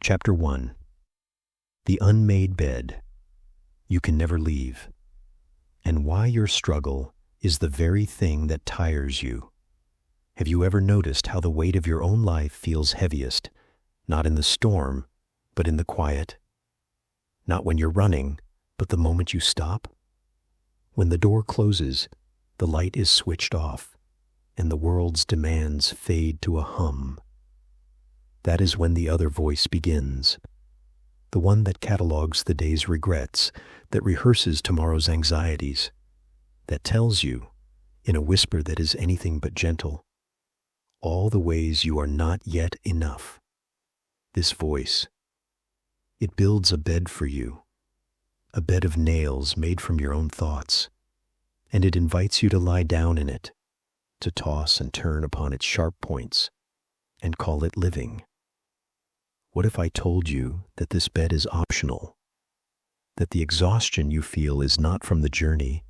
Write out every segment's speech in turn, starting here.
Chapter 1. The Unmade Bed. You can never leave. And why your struggle is the very thing that tires you. Have you ever noticed how the weight of your own life feels heaviest, not in the storm, but in the quiet? Not when you're running, but the moment you stop? When the door closes, the light is switched off, and the world's demands fade to a hum. That is when the other voice begins, the one that catalogs the day's regrets, that rehearses tomorrow's anxieties, that tells you, in a whisper that is anything but gentle, all the ways you are not yet enough. This voice, it builds a bed for you, a bed of nails made from your own thoughts, and it invites you to lie down in it, to toss and turn upon its sharp points, and call it living. What if I told you that this bed is optional, that the exhaustion you feel is not from the journey,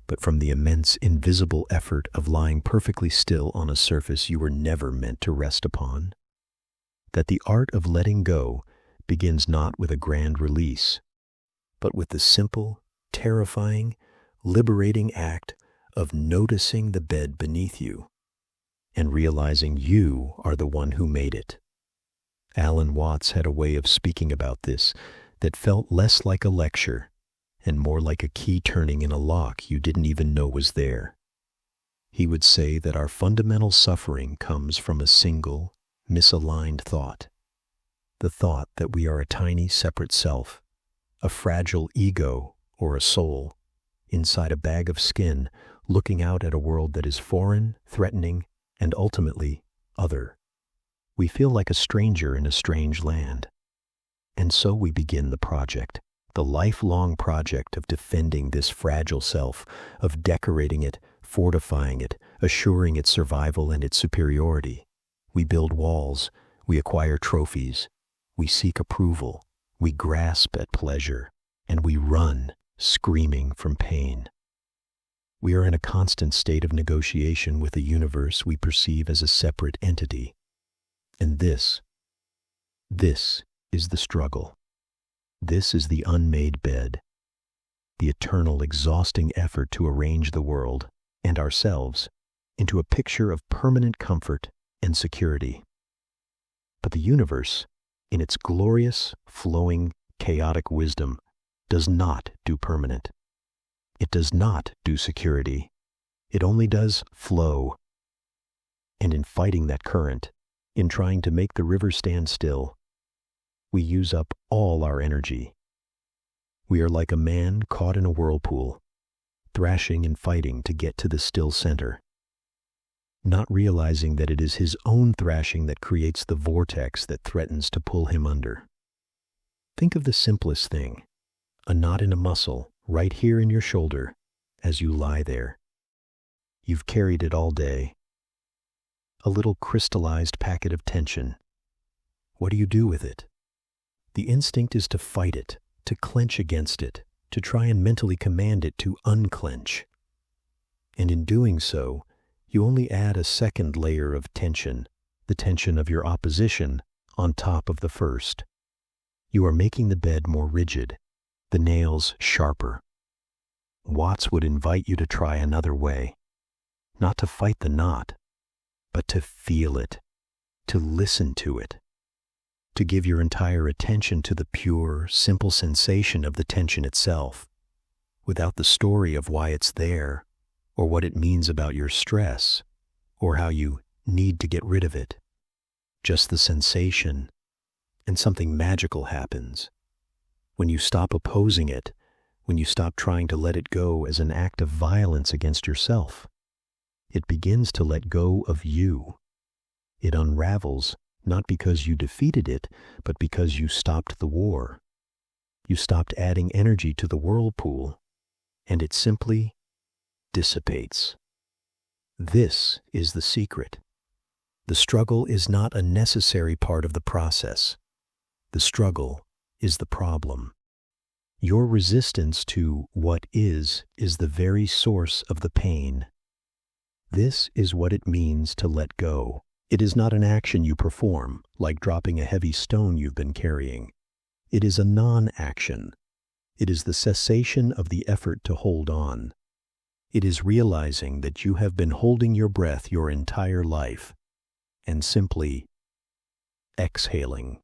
but from the immense invisible effort of lying perfectly still on a surface you were never meant to rest upon? That the art of letting go begins not with a grand release, but with the simple, terrifying, liberating act of noticing the bed beneath you and realizing you are the one who made it. Alan Watts had a way of speaking about this that felt less like a lecture and more like a key turning in a lock you didn't even know was there. He would say that our fundamental suffering comes from a single, misaligned thought. The thought that we are a tiny separate self, a fragile ego or a soul, inside a bag of skin, looking out at a world that is foreign, threatening, and ultimately other. We feel like a stranger in a strange land. And so we begin the project, the lifelong project of defending this fragile self, of decorating it, fortifying it, assuring its survival and its superiority. We build walls, we acquire trophies, we seek approval, we grasp at pleasure, and we run, screaming from pain. We are in a constant state of negotiation with a universe we perceive as a separate entity. And this is the struggle. This is the unmade bed, the eternal exhausting effort to arrange the world and ourselves into a picture of permanent comfort and security. But the universe, in its glorious, flowing, chaotic wisdom, does not do permanent. It does not do security. It only does flow. And in fighting that current, in trying to make the river stand still, we use up all our energy. We are like a man caught in a whirlpool, thrashing and fighting to get to the still center, not realizing that it is his own thrashing that creates the vortex that threatens to pull him under. Think of the simplest thing, a knot in a muscle right here in your shoulder as you lie there. You've carried it all day. A little crystallized packet of tension. What do you do with it? The instinct is to fight it, to clench against it, to try and mentally command it to unclench. And in doing so, you only add a second layer of tension, the tension of your opposition, on top of the first. You are making the bed more rigid, the nails sharper. Watts would invite you to try another way, not to fight the knot, but to feel it, to listen to it, to give your entire attention to the pure, simple sensation of the tension itself, without the story of why it's there, or what it means about your stress, or how you need to get rid of it. Just the sensation, and something magical happens. When you stop opposing it, when you stop trying to let it go as an act of violence against yourself, it begins to let go of you. It unravels, not because you defeated it, but because you stopped the war. You stopped adding energy to the whirlpool, and it simply dissipates. This is the secret. The struggle is not a necessary part of the process. The struggle is the problem. Your resistance to what is the very source of the pain. This is what it means to let go, It is not an action you perform, like dropping a heavy stone you've been carrying. It is a non-action. It is the cessation of the effort to hold on. It is realizing that you have been holding your breath your entire life, and simply exhaling.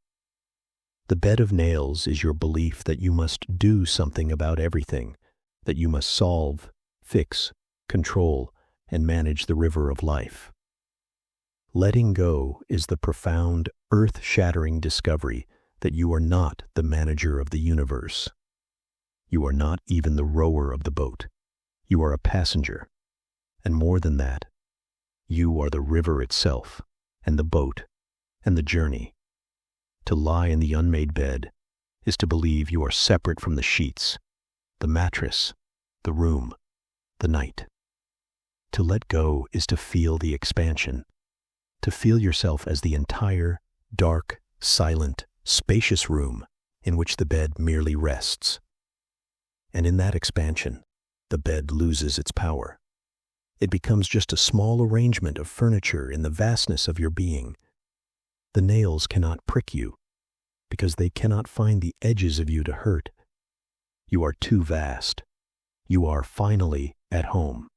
The bed of nails is your belief that you must do something about everything, that you must solve, fix, control, and manage the river of life. Letting go is the profound, earth-shattering discovery that you are not the manager of the universe. You are not even the rower of the boat. You are a passenger. And more than that, you are the river itself, and the boat, and the journey. To lie in the unmade bed is to believe you are separate from the sheets, the mattress, the room, the night. To let go is to feel the expansion, to feel yourself as the entire, dark, silent, spacious room in which the bed merely rests. And in that expansion, the bed loses its power. It becomes just a small arrangement of furniture in the vastness of your being. The nails cannot prick you, because they cannot find the edges of you to hurt. You are too vast. You are finally at home.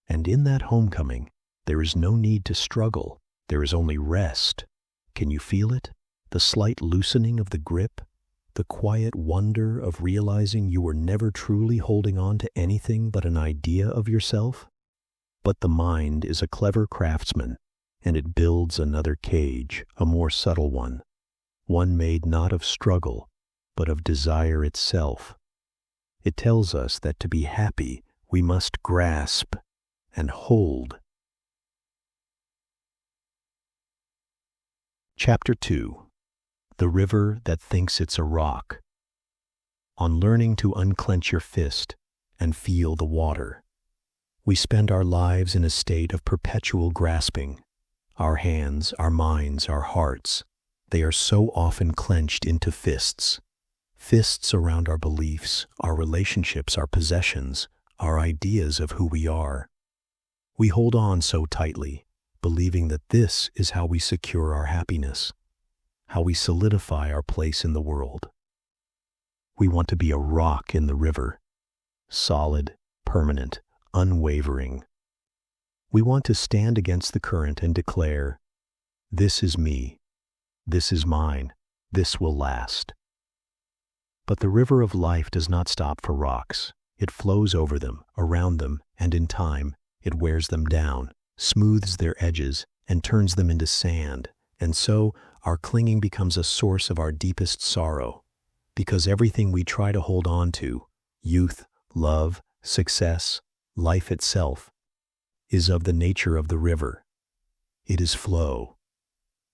And in that homecoming, there is no need to struggle. There is only rest. Can you feel it? The slight loosening of the grip? The quiet wonder of realizing you were never truly holding on to anything but an idea of yourself? But the mind is a clever craftsman, and it builds another cage, a more subtle one made not of struggle, but of desire itself. It tells us that to be happy, we must grasp and hold. Chapter 2. The River That Thinks It's a Rock. On learning to unclench your fist and feel the water. We spend our lives in a state of perpetual grasping. Our hands, our minds, our hearts, they are so often clenched into fists. Fists around our beliefs, our relationships, our possessions, our ideas of who we are. We hold on so tightly, believing that this is how we secure our happiness, how we solidify our place in the world. We want to be a rock in the river, solid, permanent, unwavering. We want to stand against the current and declare, "This is me, this is mine, this will last." But the river of life does not stop for rocks. It flows over them, around them, and in time, it wears them down, smooths their edges, and turns them into sand. And so, our clinging becomes a source of our deepest sorrow, because everything we try to hold on to, youth, love, success, life itself, is of the nature of the river. It is flow.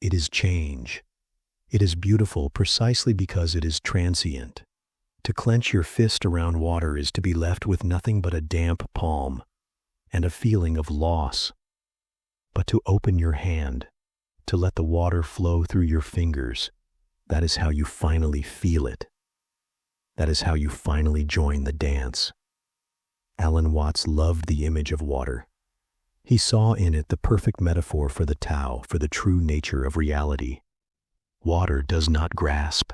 It is change. It is beautiful precisely because it is transient. To clench your fist around water is to be left with nothing but a damp palm and a feeling of loss. But to open your hand, to let the water flow through your fingers, that is how you finally feel it. That is how you finally join the dance. Alan Watts loved the image of water. He saw in it the perfect metaphor for the Tao, for the true nature of reality. Water does not grasp.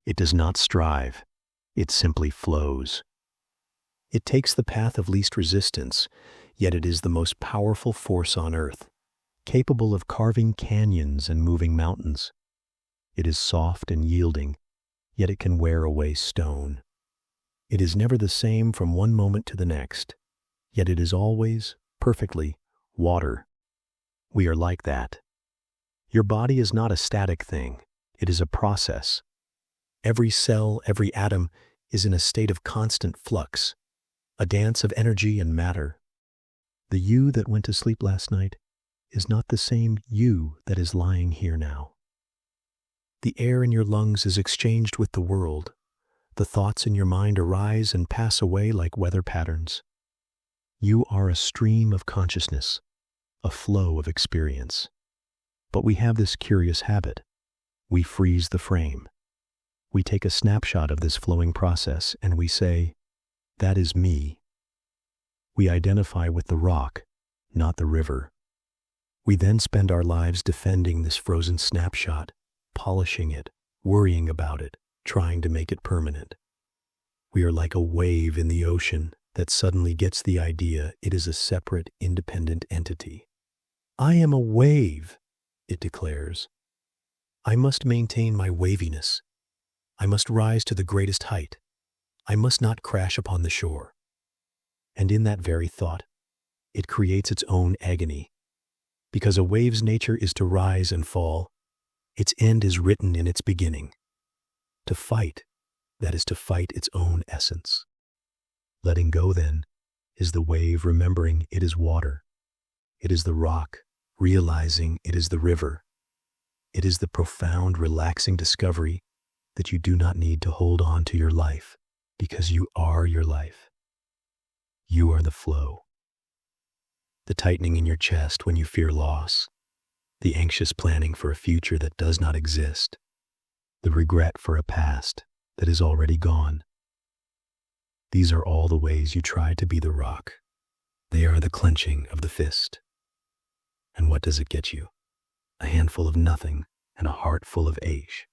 It does not strive. It simply flows. It takes the path of least resistance, yet it is the most powerful force on earth, capable of carving canyons and moving mountains. It is soft and yielding, yet it can wear away stone. It is never the same from one moment to the next, yet it is always, perfectly, water. We are like that. Your body is not a static thing. It is a process. Every cell, every atom is in a state of constant flux, a dance of energy and matter. The you that went to sleep last night is not the same you that is lying here now. The air in your lungs is exchanged with the world. The thoughts in your mind arise and pass away like weather patterns. You are a stream of consciousness, a flow of experience. But we have this curious habit. We freeze the frame. We take a snapshot of this flowing process and we say, "That is me." We identify with the rock, not the river. We then spend our lives defending this frozen snapshot, polishing it, worrying about it, trying to make it permanent. We are like a wave in the ocean that suddenly gets the idea it is a separate, independent entity. I am a wave, it declares. I must maintain my waviness. I must rise to the greatest height. I must not crash upon the shore. And in that very thought, it creates its own agony. Because a wave's nature is to rise and fall, its end is written in its beginning. To fight, that is to fight its own essence. Letting go, then, is the wave remembering it is water. It is the rock, realizing it is the river. It is the profound, relaxing discovery that you do not need to hold on to your life, because you are your life. You are the flow. The tightening in your chest when you fear loss, the anxious planning for a future that does not exist, the regret for a past that is already gone. These are all the ways you try to be the rock. They are the clenching of the fist. And what does it get you? A handful of nothing and a heart full of ache.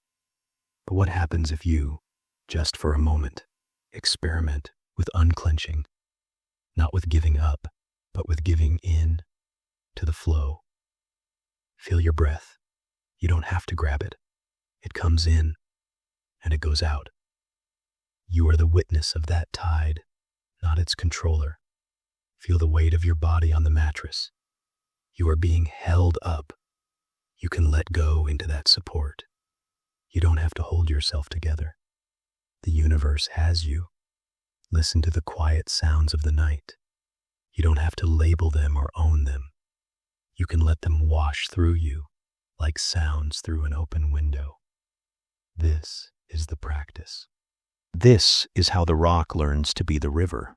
But what happens if you, just for a moment, experiment with unclenching, not with giving up, but with giving in to the flow? Feel your breath. You don't have to grab it. It comes in and it goes out. You are the witness of that tide, not its controller. Feel the weight of your body on the mattress. You are being held up. You can let go into that support. You don't have to hold yourself together. The universe has you. Listen to the quiet sounds of the night. You don't have to label them or own them. You can let them wash through you like sounds through an open window. This is the practice. This is how the rock learns to be the river,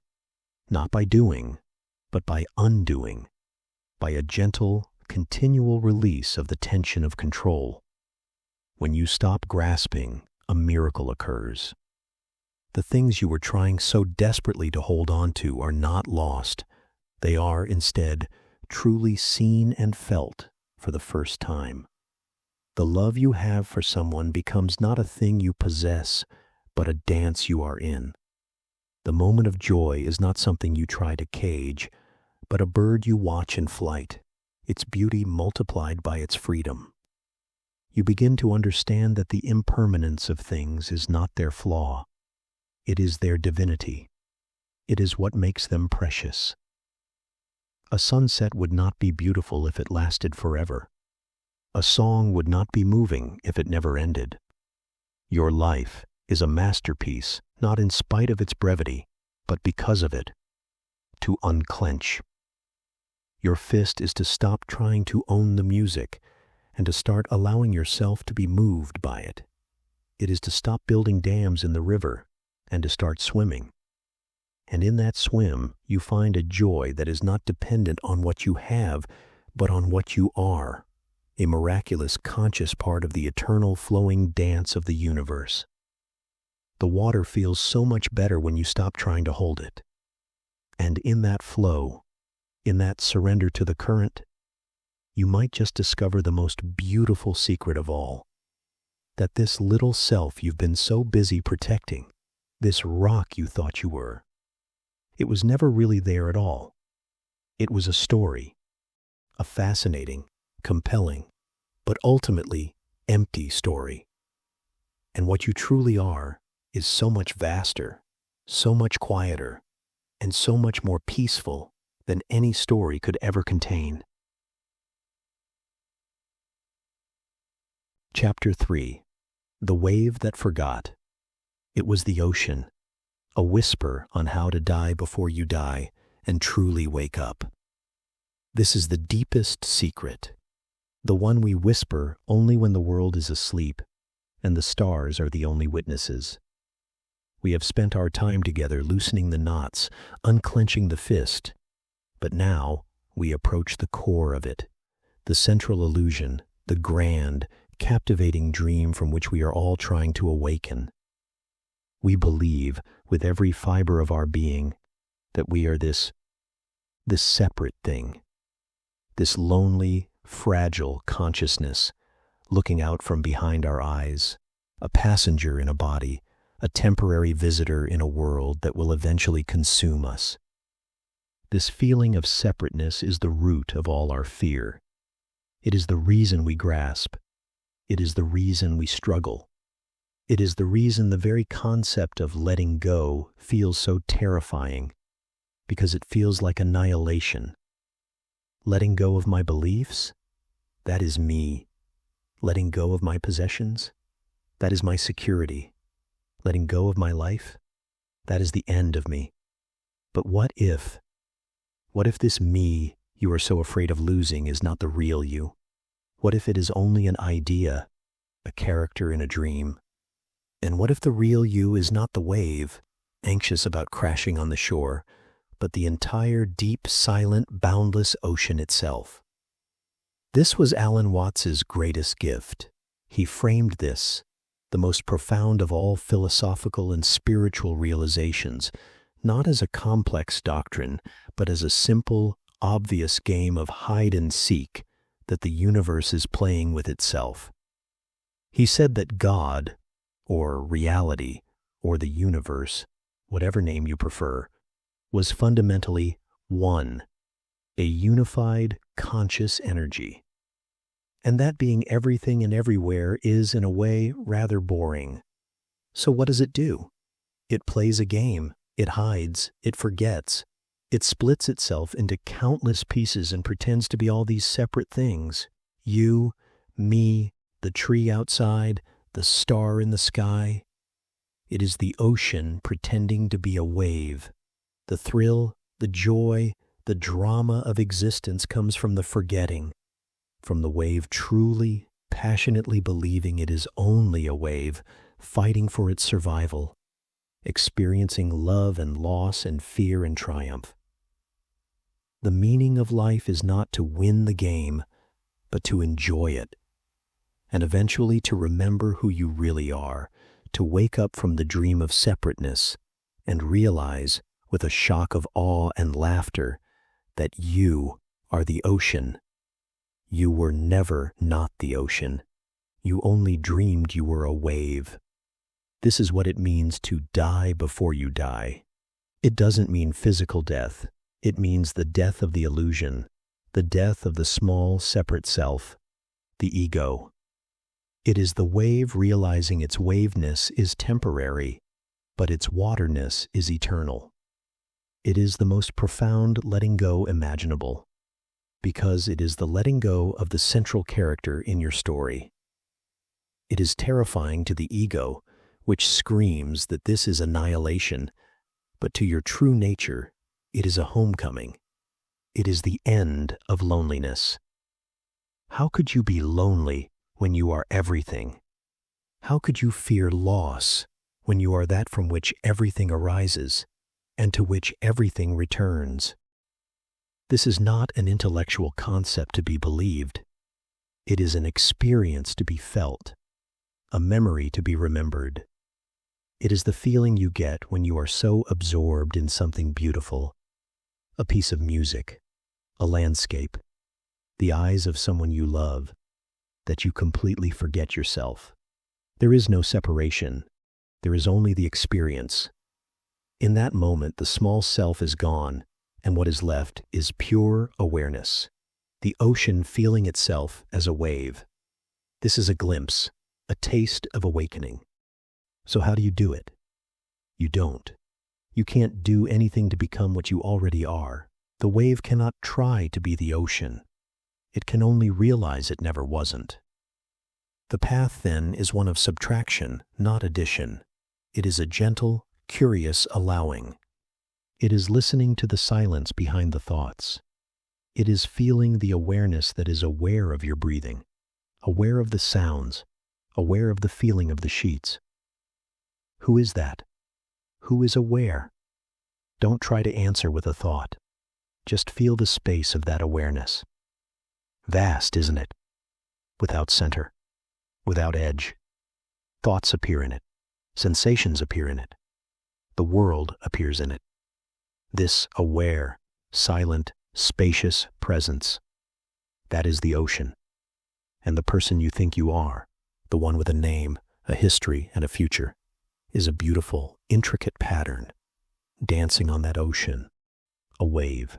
not by doing, but by undoing, by a gentle, continual release of the tension of control. When you stop grasping, a miracle occurs. The things you were trying so desperately to hold on to are not lost. They are, instead, truly seen and felt for the first time. The love you have for someone becomes not a thing you possess, but a dance you are in. The moment of joy is not something you try to cage, but a bird you watch in flight, its beauty multiplied by its freedom. You begin to understand that the impermanence of things is not their flaw. It is their divinity. It is what makes them precious. A sunset would not be beautiful if it lasted forever. A song would not be moving if it never ended. Your life is a masterpiece, not in spite of its brevity, but because of it. To unclench. Your fist is to stop trying to own the music and to start allowing yourself to be moved by it. It is to stop building dams in the river and to start swimming. And in that swim, you find a joy that is not dependent on what you have, but on what you are, a miraculous conscious part of the eternal flowing dance of the universe. The water feels so much better when you stop trying to hold it. And in that flow, in that surrender to the current, you might just discover the most beautiful secret of all, that this little self you've been so busy protecting, this rock you thought you were, it was never really there at all. It was a story, a fascinating, compelling, but ultimately empty story. And what you truly are is so much vaster, so much quieter, and so much more peaceful than any story could ever contain. Chapter 3. The Wave That Forgot. It was the ocean, a whisper on how to die before you die and truly wake up. This is the deepest secret, the one we whisper only when the world is asleep and the stars are the only witnesses. We have spent our time together loosening the knots, unclenching the fist, but now we approach the core of it, the central illusion, the grand, captivating dream from which we are all trying to awaken. We believe, with every fiber of our being, that we are this separate thing, this lonely, fragile consciousness looking out from behind our eyes, a passenger in a body, a temporary visitor in a world that will eventually consume us. This feeling of separateness is the root of all our fear. It is the reason we grasp. It is the reason we struggle. It is the reason the very concept of letting go feels so terrifying, because it feels like annihilation. Letting go of my beliefs? That is me. Letting go of my possessions? That is my security. Letting go of my life? That is the end of me. But what if this me you are so afraid of losing is not the real you? What if it is only an idea, a character in a dream? And what if the real you is not the wave, anxious about crashing on the shore, but the entire deep, silent, boundless ocean itself? This was Alan Watts's greatest gift. He framed this, the most profound of all philosophical and spiritual realizations, not as a complex doctrine, but as a simple, obvious game of hide and seek that the universe is playing with itself. He said that God, or reality, or the universe, whatever name you prefer, was fundamentally one, a unified, conscious energy. And that being everything and everywhere is, in a way, rather boring. So what does it do? It plays a game. It hides. It forgets. It splits itself into countless pieces and pretends to be all these separate things. You, me, the tree outside, the star in the sky. It is the ocean pretending to be a wave. The thrill, the joy, the drama of existence comes from the forgetting, from the wave truly, passionately believing it is only a wave, fighting for its survival, experiencing love and loss and fear and triumph. The meaning of life is not to win the game, but to enjoy it, and eventually to remember who you really are, to wake up from the dream of separateness and realize, with a shock of awe and laughter, that you are the ocean. You were never not the ocean. You only dreamed you were a wave. This is what it means to die before you die. It doesn't mean physical death. It means the death of the illusion, the death of the small, separate self, the ego. It is the wave realizing its waveness is temporary, but its waterness is eternal. It is the most profound letting go imaginable, because it is the letting go of the central character in your story. It is terrifying to the ego, which screams that this is annihilation, but to your true nature, it is a homecoming. It is the end of loneliness. How could you be lonely when you are everything? How could you fear loss when you are that from which everything arises and to which everything returns? This is not an intellectual concept to be believed. It is an experience to be felt, a memory to be remembered. It is the feeling you get when you are so absorbed in something beautiful, a piece of music, a landscape, the eyes of someone you love, that you completely forget yourself. There is no separation. There is only the experience. In that moment, the small self is gone, and what is left is pure awareness, the ocean feeling itself as a wave. This is a glimpse, a taste of awakening. So how do you do it? You don't. You can't do anything to become what you already are. The wave cannot try to be the ocean. It can only realize it never wasn't. The path, then, is one of subtraction, not addition. It is a gentle, curious allowing. It is listening to the silence behind the thoughts. It is feeling the awareness that is aware of your breathing, aware of the sounds, aware of the feeling of the sheets. Who is that? Who is aware? Don't try to answer with a thought. Just feel the space of that awareness. Vast, isn't it? Without center, without edge. Thoughts appear in it. Sensations appear in it. The world appears in it. This aware, silent, spacious presence. That is the ocean. And the person you think you are, the one with a name, a history, and a future, is a beautiful, intricate pattern, dancing on that ocean, a wave.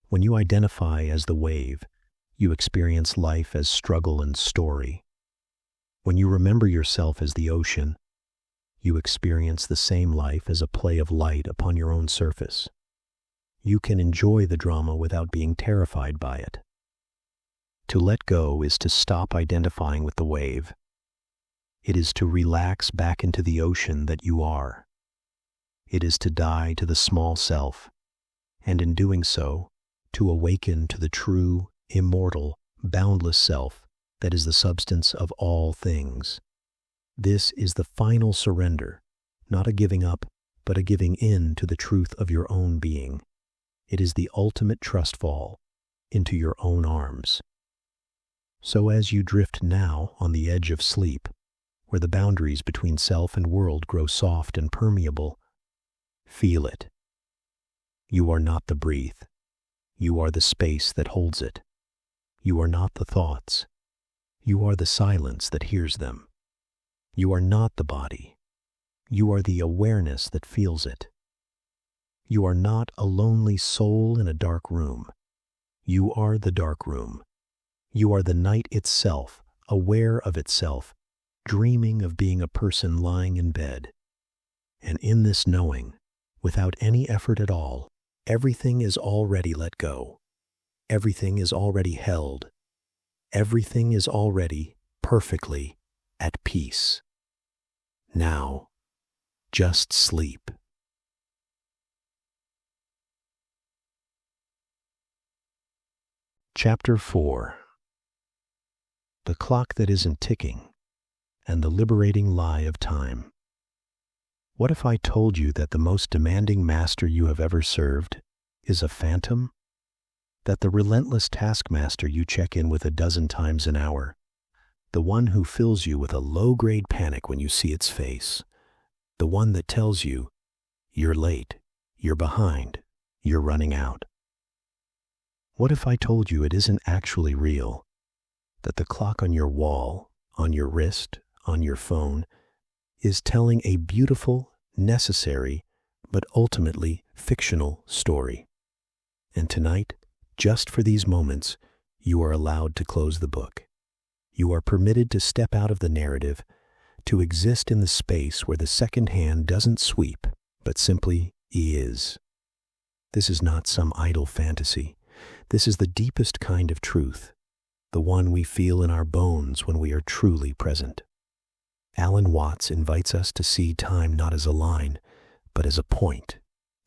When you identify as the wave, you experience life as struggle and story. When you remember yourself as the ocean, you experience the same life as a play of light upon your own surface. You can enjoy the drama without being terrified by it. To let go is to stop identifying with the wave. It is to relax back into the ocean that you are. It is to die to the small self, and in doing so, to awaken to the true, immortal, boundless self that is the substance of all things. This is the final surrender, not a giving up, but a giving in to the truth of your own being. It is the ultimate trustfall into your own arms. So as you drift now on the edge of sleep, where the boundaries between self and world grow soft and permeable, feel it. You are not the breath. You are the space that holds it. You are not the thoughts. You are the silence that hears them. You are not the body. You are the awareness that feels it. You are not a lonely soul in a dark room. You are the dark room. You are the night itself, aware of itself, dreaming of being a person lying in bed. And in this knowing, without any effort at all, everything is already let go. Everything is already held. Everything is already perfectly at peace. Now, just sleep. Chapter 4. The clock that isn't ticking, and the liberating lie of time. What if I told you that the most demanding master you have ever served is a phantom? That the relentless taskmaster you check in with a dozen times an hour, the one who fills you with a low-grade panic when you see its face, the one that tells you, you're late, you're behind, you're running out. What if I told you it isn't actually real, that the clock on your wall, on your wrist, on your phone, is telling a beautiful, necessary, but ultimately fictional story? And tonight, just for these moments, you are allowed to close the book. You are permitted to step out of the narrative, to exist in the space where the second hand doesn't sweep, but simply is. This is not some idle fantasy. This is the deepest kind of truth, the one we feel in our bones when we are truly present. Alan Watts invites us to see time not as a line, but as a point,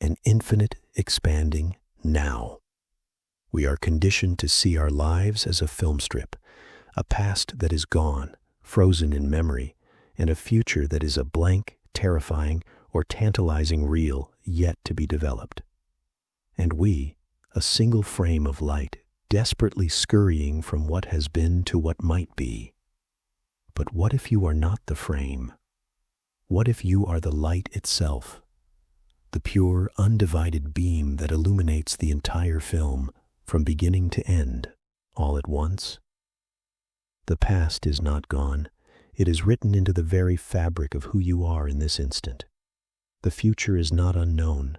an infinite, expanding now. We are conditioned to see our lives as a film strip, a past that is gone, frozen in memory, and a future that is a blank, terrifying, or tantalizing reel yet to be developed. And we, a single frame of light, desperately scurrying from what has been to what might be. But what if you are not the frame? What if you are the light itself, the pure, undivided beam that illuminates the entire film from beginning to end, all at once? The past is not gone. It is written into the very fabric of who you are in this instant. The future is not unknown.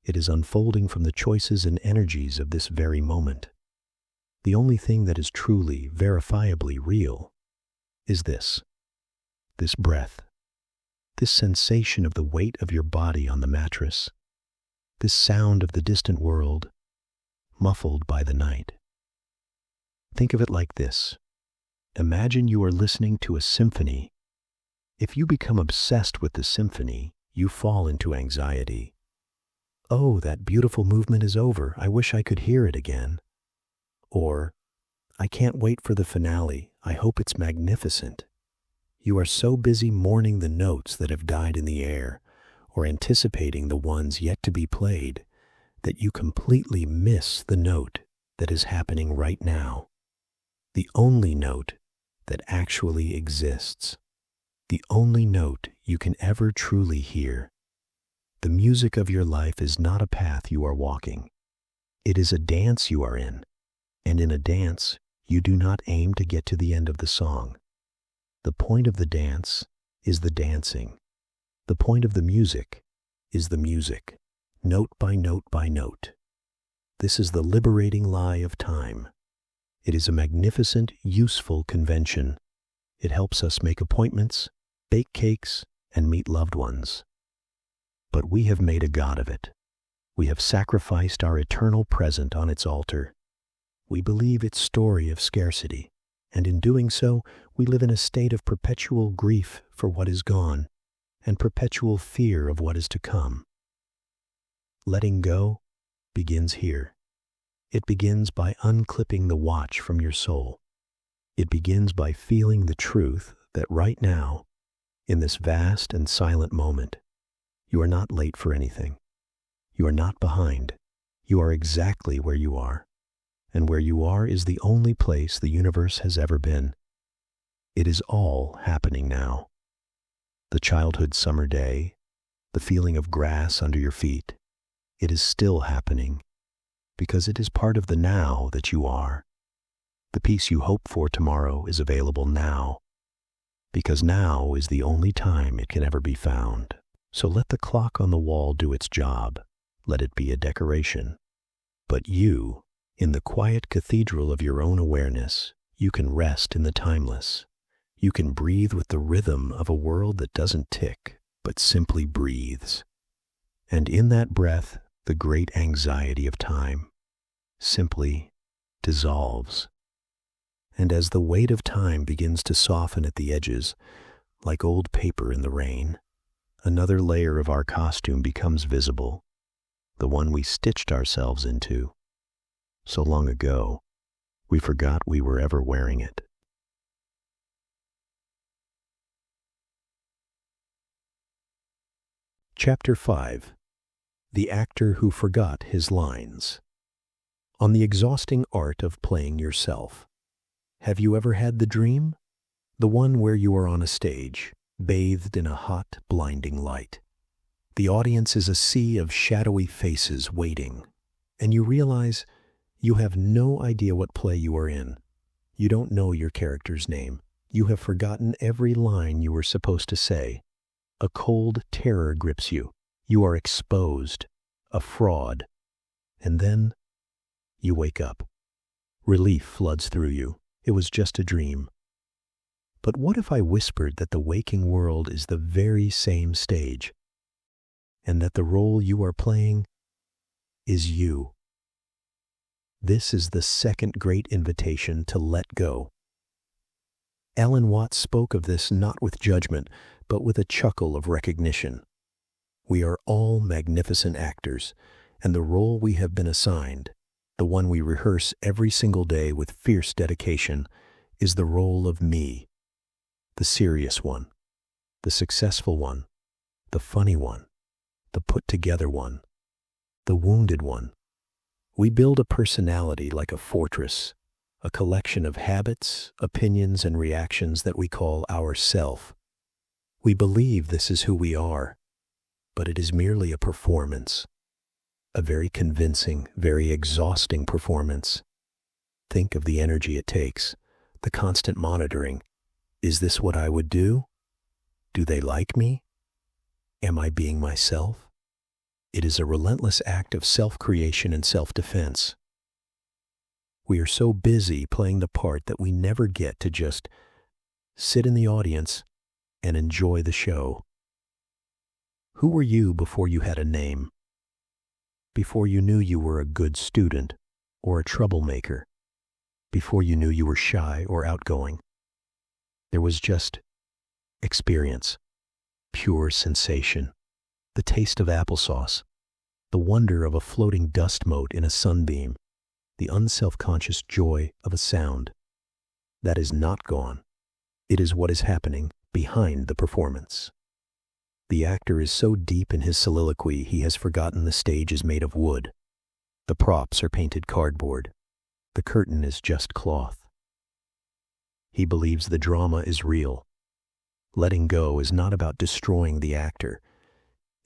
It is unfolding from the choices and energies of this very moment. The only thing that is truly, verifiably real is this breath, this sensation of the weight of your body on the mattress, this sound of the distant world, muffled by the night. Think of it like this. Imagine you are listening to a symphony. If you become obsessed with the symphony, you fall into anxiety. Oh, that beautiful movement is over. I wish I could hear it again. Or, I can't wait for the finale. I hope it's magnificent. You are so busy mourning the notes that have died in the air, or anticipating the ones yet to be played, that you completely miss the note that is happening right now. The only note that actually exists. The only note you can ever truly hear. The music of your life is not a path you are walking. It is a dance you are in, And in a dance, you do not aim to get to the end of the song. The point of the dance is the dancing. The point of the music is the music, note by note by note. This is the liberating lie of time. It is a magnificent, useful convention. It helps us make appointments, bake cakes, and meet loved ones. But we have made a god of it. We have sacrificed our eternal present on its altar. We believe its story of scarcity, and in doing so, we live in a state of perpetual grief for what is gone and perpetual fear of what is to come. Letting go begins here. It begins by unclipping the watch from your soul. It begins by feeling the truth that right now, in this vast and silent moment, you are not late for anything. You are not behind. You are exactly where you are. And where you are is the only place the universe has ever been. It is all happening now. The childhood summer day, the feeling of grass under your feet, it is still happening because it is part of the now that you are. The peace you hope for tomorrow is available now because now is the only time it can ever be found. So let the clock on the wall do its job. Let it be a decoration. But you, in the quiet cathedral of your own awareness, you can rest in the timeless. You can breathe with the rhythm of a world that doesn't tick, but simply breathes. And in that breath, the great anxiety of time simply dissolves. And as the weight of time begins to soften at the edges, like old paper in the rain, another layer of our costume becomes visible, the one we stitched ourselves into so long ago, we forgot we were ever wearing it. Chapter 5. The Actor Who Forgot His Lines. On the exhausting art of playing yourself. Have you ever had the dream? The one where you are on a stage, bathed in a hot, blinding light. The audience is a sea of shadowy faces waiting, and you realize you have no idea what play you are in. You don't know your character's name. You have forgotten every line you were supposed to say. A cold terror grips you. You are exposed, a fraud. And then you wake up. Relief floods through you. It was just a dream. But what if I whispered that the waking world is the very same stage, and that the role you are playing is you? This is the second great invitation to let go. Alan Watts spoke of this not with judgment, but with a chuckle of recognition. We are all magnificent actors, and the role we have been assigned, the one we rehearse every single day with fierce dedication, is the role of me. The serious one, the successful one, the funny one, the put-together one, the wounded one. We build a personality like a fortress, a collection of habits, opinions, and reactions that we call our self. We believe this is who we are, but it is merely a performance, a very convincing, very exhausting performance. Think of the energy it takes, the constant monitoring. Is this what I would do? Do they like me? Am I being myself? It is a relentless act of self-creation and self-defense. We are so busy playing the part that we never get to just sit in the audience and enjoy the show. Who were you before you had a name? Before you knew you were a good student or a troublemaker? Before you knew you were shy or outgoing? There was just experience, pure sensation, the taste of applesauce, the wonder of a floating dust mote in a sunbeam, the unself-conscious joy of a sound. That is not gone. It is what is happening behind the performance. The actor is so deep in his soliloquy he has forgotten the stage is made of wood. The props are painted cardboard. The curtain is just cloth. He believes the drama is real. Letting go is not about destroying the actor.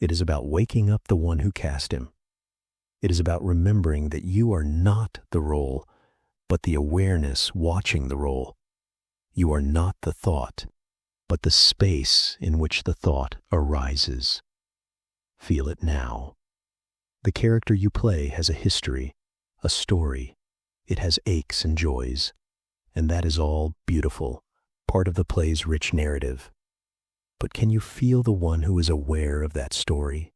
It is about waking up the one who cast him. It is about remembering that you are not the role, but the awareness watching the role. You are not the thought, but the space in which the thought arises. Feel it now. The character you play has a history, a story. It has aches and joys, and that is all beautiful, part of the play's rich narrative. But can you feel the one who is aware of that story?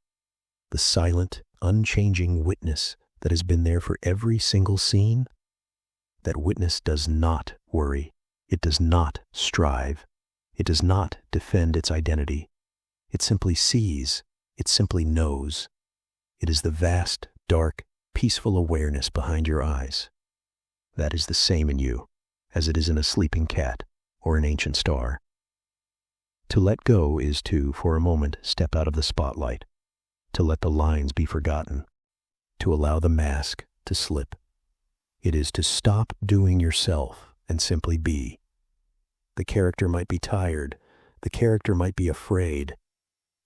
The silent, unchanging witness that has been there for every single scene? That witness does not worry. It does not strive. It does not defend its identity. It simply sees. It simply knows. It is the vast, dark, peaceful awareness behind your eyes. That is the same in you as it is in a sleeping cat or an ancient star. To let go is to, for a moment, step out of the spotlight, to let the lines be forgotten, to allow the mask to slip. It is to stop doing yourself and simply be. The character might be tired, the character might be afraid,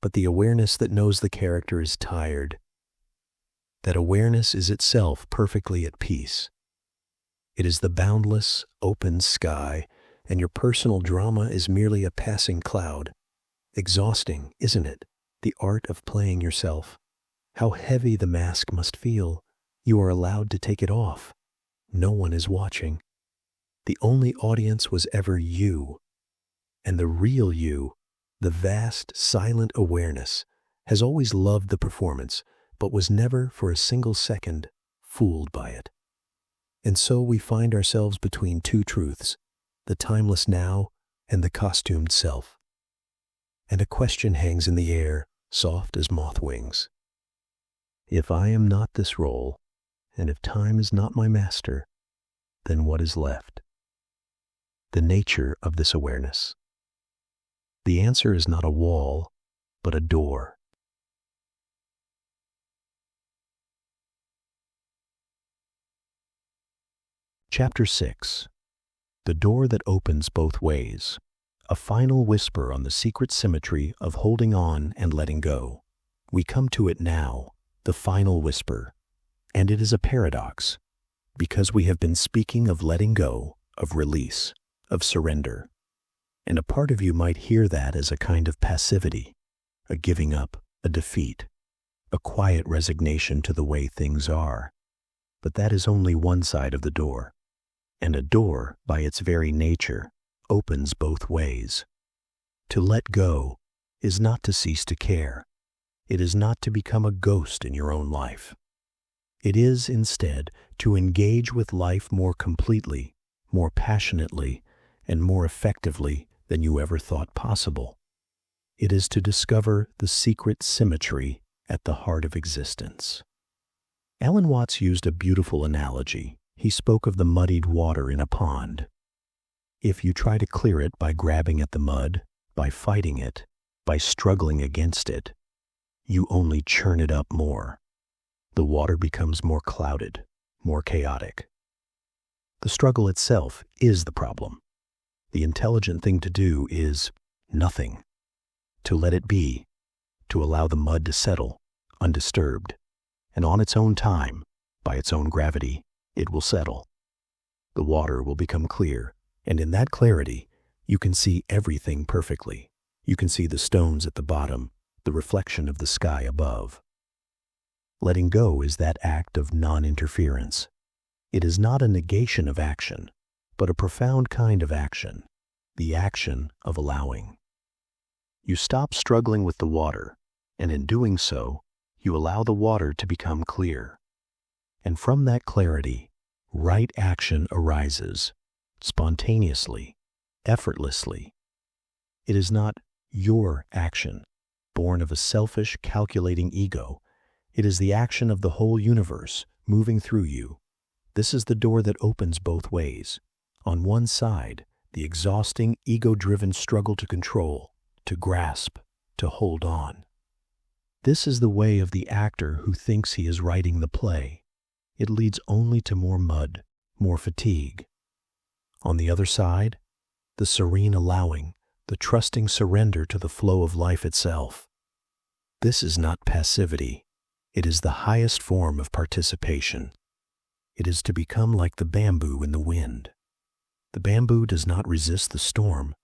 but the awareness that knows the character is tired, that awareness is itself perfectly at peace. It is the boundless, open sky, and your personal drama is merely a passing cloud. Exhausting, isn't it? The art of playing yourself. How heavy the mask must feel. You are allowed to take it off. No one is watching. The only audience was ever you. And the real you, the vast, silent awareness, has always loved the performance, but was never for a single second fooled by it. And so we find ourselves between two truths, the timeless now and the costumed self. And a question hangs in the air, soft as moth wings. If I am not this role, and if time is not my master, then what is left? The nature of this awareness. The answer is not a wall, but a door. Chapter 6. The door that opens both ways. A final whisper on the secret symmetry of holding on and letting go. We come to it now, the final whisper. And it is a paradox, because we have been speaking of letting go, of release, of surrender. And a part of you might hear that as a kind of passivity, a giving up, a defeat, a quiet resignation to the way things are. But that is only one side of the door. And a door, by its very nature, opens both ways. To let go is not to cease to care. It is not to become a ghost in your own life. It is, instead, to engage with life more completely, more passionately, and more effectively than you ever thought possible. It is to discover the secret symmetry at the heart of existence. Alan Watts used a beautiful analogy. He spoke of the muddied water in a pond. If you try to clear it by grabbing at the mud, by fighting it, by struggling against it, you only churn it up more. The water becomes more clouded, more chaotic. The struggle itself is the problem. The intelligent thing to do is nothing. To let it be, to allow the mud to settle, undisturbed, and on its own time, by its own gravity, it will settle. The water will become clear, and in that clarity, you can see everything perfectly. You can see the stones at the bottom, the reflection of the sky above. Letting go is that act of non-interference. It is not a negation of action, but a profound kind of action, the action of allowing. You stop struggling with the water, and in doing so, you allow the water to become clear. And from that clarity, right action arises, spontaneously, effortlessly. It is not your action, born of a selfish, calculating ego. It is the action of the whole universe moving through you. This is the door that opens both ways. On one side, the exhausting, ego-driven struggle to control, to grasp, to hold on. This is the way of the actor who thinks he is writing the play. It leads only to more mud, more fatigue. On the other side, the serene allowing, the trusting surrender to the flow of life itself. This is not passivity. It is the highest form of participation. It is to become like the bamboo in the wind. The bamboo does not resist the storm.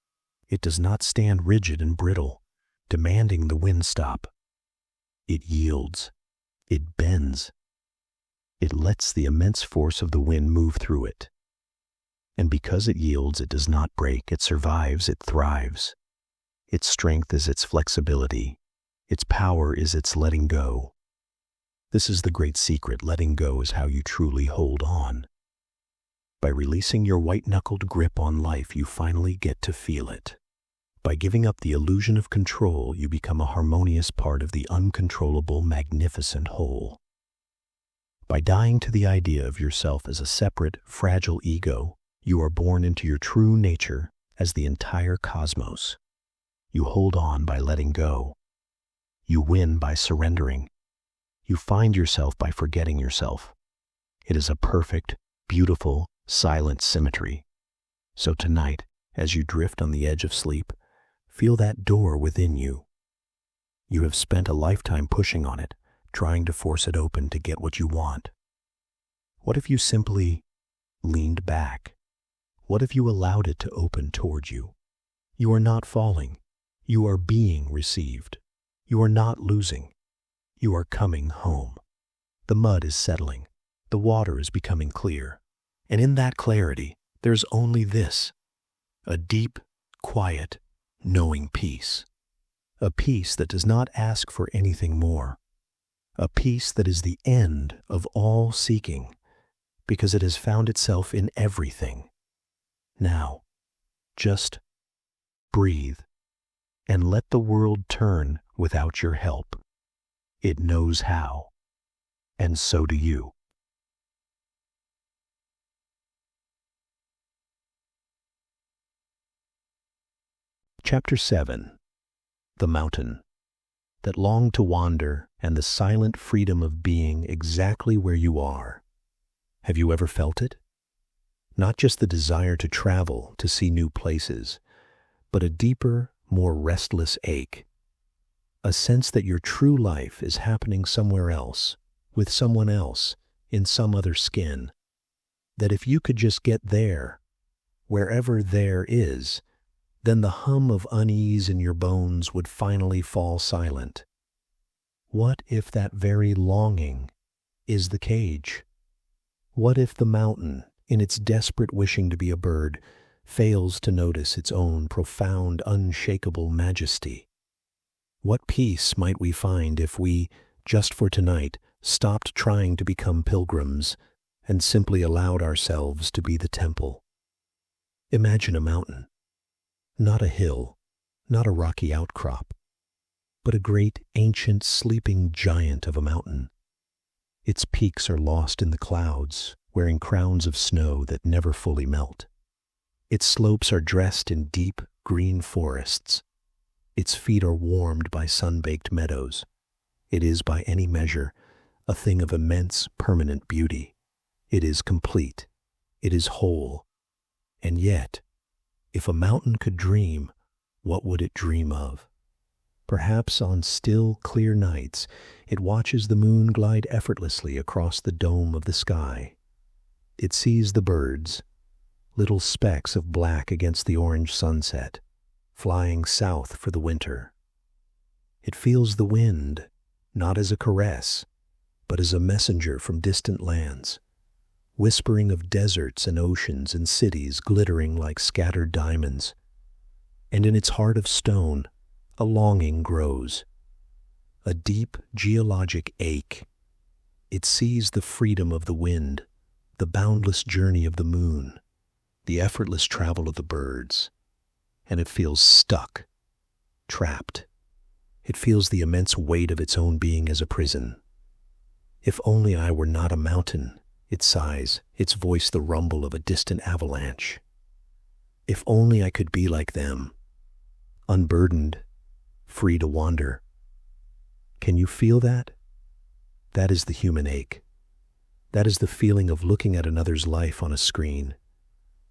It does not stand rigid and brittle, demanding the wind stop. It yields. It bends. It lets the immense force of the wind move through it. And because it yields, it does not break. It survives. It thrives. Its strength is its flexibility. Its power is its letting go. This is the great secret. Letting go is how you truly hold on. By releasing your white-knuckled grip on life, you finally get to feel it. By giving up the illusion of control, you become a harmonious part of the uncontrollable, magnificent whole. By dying to the idea of yourself as a separate, fragile ego, you are born into your true nature as the entire cosmos. You hold on by letting go. You win by surrendering. You find yourself by forgetting yourself. It is a perfect, beautiful, silent symmetry. So tonight, as you drift on the edge of sleep, feel that door within you. You have spent a lifetime pushing on it, trying to force it open to get what you want. What if you simply leaned back? What if you allowed it to open toward you? You are not falling. You are being received. You are not losing. You are coming home. The mud is settling. The water is becoming clear. And in that clarity, there's only this: a deep, quiet, knowing peace. A peace that does not ask for anything more. A peace that is the end of all seeking, because it has found itself in everything. Now, just breathe and let the world turn without your help. It knows how, and so do you. Chapter 7. The Mountain. That long to wander and the silent freedom of being exactly where you are. Have you ever felt it? Not just the desire to travel, to see new places, but a deeper, more restless ache. A sense that your true life is happening somewhere else, with someone else, in some other skin. That if you could just get there, wherever there is, then the hum of unease in your bones would finally fall silent. What if that very longing is the cage? What if the mountain, in its desperate wishing to be a bird, fails to notice its own profound, unshakable majesty? What peace might we find if we, just for tonight, stopped trying to become pilgrims and simply allowed ourselves to be the temple? Imagine a mountain. Not a hill, not a rocky outcrop, but a great, ancient, sleeping giant of a mountain. Its peaks are lost in the clouds, wearing crowns of snow that never fully melt. Its slopes are dressed in deep, green forests. Its feet are warmed by sun-baked meadows. It is, by any measure, a thing of immense, permanent beauty. It is complete. It is whole. And yet, if a mountain could dream, what would it dream of? Perhaps on still, clear nights, it watches the moon glide effortlessly across the dome of the sky. It sees the birds, little specks of black against the orange sunset, flying south for the winter. It feels the wind, not as a caress, but as a messenger from distant lands, whispering of deserts and oceans and cities glittering like scattered diamonds. And in its heart of stone, a longing grows, a deep geologic ache. It sees the freedom of the wind, the boundless journey of the moon, the effortless travel of the birds, and it feels stuck, trapped. It feels the immense weight of its own being as a prison. If only I were not a mountain, it sighs, its voice the rumble of a distant avalanche. If only I could be like them, unburdened, free to wander. Can you feel that? That is the human ache. That is the feeling of looking at another's life on a screen,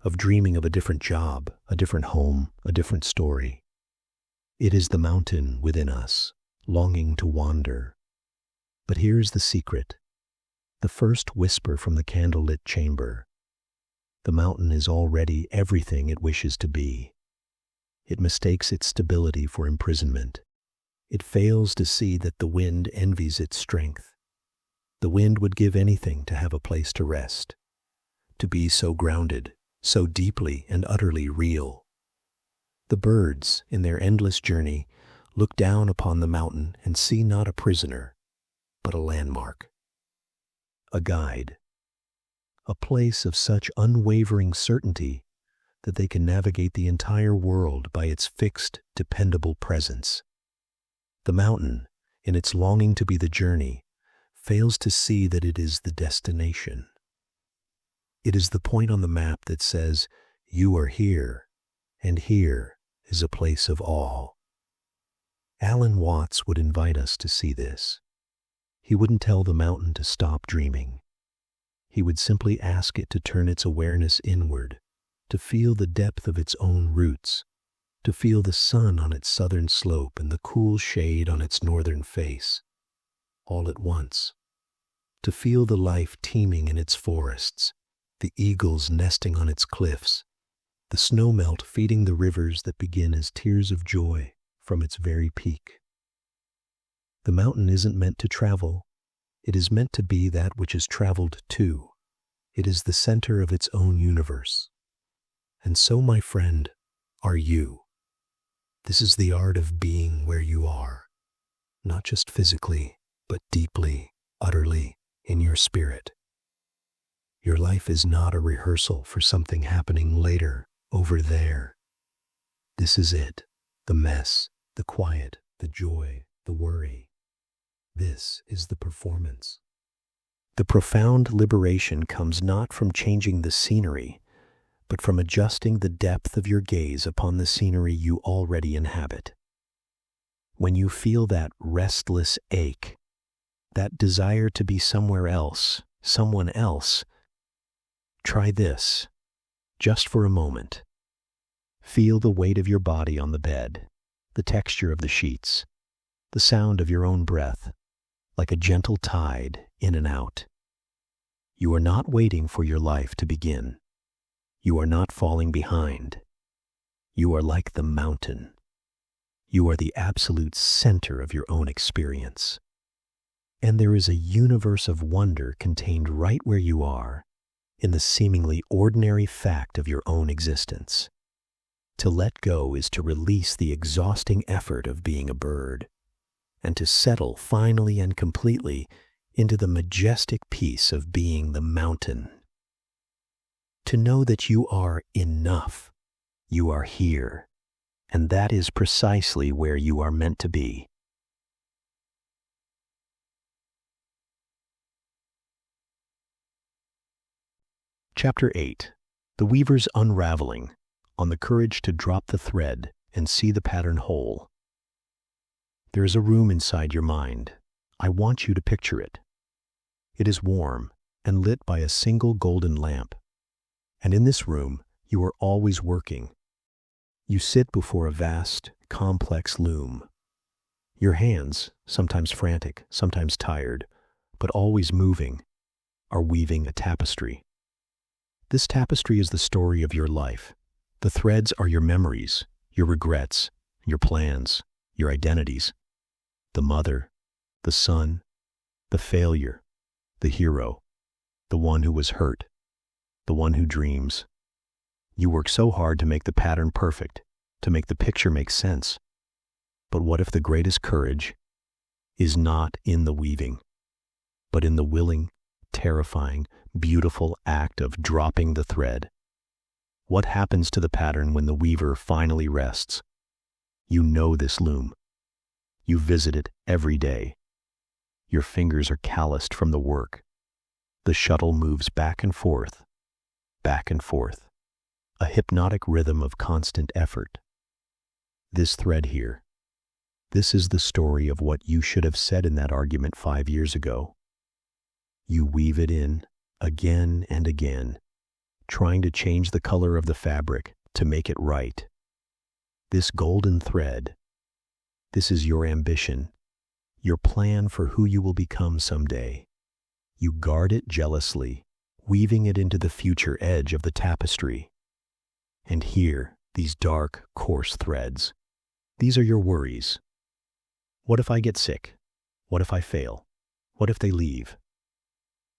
of dreaming of a different job, a different home, a different story. It is the mountain within us, longing to wander. But here's the secret. The first whisper from the candlelit chamber. The mountain is already everything it wishes to be. It mistakes its stability for imprisonment. It fails to see that the wind envies its strength. The wind would give anything to have a place to rest, to be so grounded, so deeply and utterly real. The birds, in their endless journey, look down upon the mountain and see not a prisoner, but a landmark, a guide, a place of such unwavering certainty that they can navigate the entire world by its fixed, dependable presence. The mountain, in its longing to be the journey, fails to see that it is the destination. It is the point on the map that says, "You are here, and here is a place of awe." Alan Watts would invite us to see this. He wouldn't tell the mountain to stop dreaming. He would simply ask it to turn its awareness inward, to feel the depth of its own roots, to feel the sun on its southern slope and the cool shade on its northern face, all at once, to feel the life teeming in its forests, the eagles nesting on its cliffs, the snowmelt feeding the rivers that begin as tears of joy from its very peak. The mountain isn't meant to travel. It is meant to be that which is traveled to. It is the center of its own universe. And so, my friend, are you. This is the art of being where you are, not just physically, but deeply, utterly, in your spirit. Your life is not a rehearsal for something happening later, over there. This is it, the mess, the quiet, the joy, the worry. This is the performance. The profound liberation comes not from changing the scenery, but from adjusting the depth of your gaze upon the scenery you already inhabit. When you feel that restless ache, that desire to be somewhere else, someone else, try this, just for a moment. Feel the weight of your body on the bed, the texture of the sheets, the sound of your own breath, like a gentle tide in and out. You are not waiting for your life to begin. You are not falling behind. You are like the mountain. You are the absolute center of your own experience. And there is a universe of wonder contained right where you are, in the seemingly ordinary fact of your own existence. To let go is to release the exhausting effort of being a bird, and to settle finally and completely into the majestic peace of being the mountain. To know that you are enough, you are here, and that is precisely where you are meant to be. Chapter 8. The Weaver's Unraveling, on the courage to drop the thread and see the pattern whole. There is a room inside your mind. I want you to picture it. It is warm and lit by a single golden lamp. And in this room, you are always working. You sit before a vast, complex loom. Your hands, sometimes frantic, sometimes tired, but always moving, are weaving a tapestry. This tapestry is the story of your life. The threads are your memories, your regrets, your plans, your identities. The mother, the son, the failure, the hero, the one who was hurt, the one who dreams. You work so hard to make the pattern perfect, to make the picture make sense. But what if the greatest courage is not in the weaving, but in the willing, terrifying, beautiful act of dropping the thread? What happens to the pattern when the weaver finally rests? You know this loom. You visit it every day. Your fingers are calloused from the work. The shuttle moves back and forth, a hypnotic rhythm of constant effort. This thread here, this is the story of what you should have said in that argument 5 years ago. You weave it in again and again, trying to change the color of the fabric to make it right. This golden thread, this is your ambition, your plan for who you will become someday. You guard it jealously, weaving it into the future edge of the tapestry. And here, these dark, coarse threads. These are your worries. What if I get sick? What if I fail? What if they leave?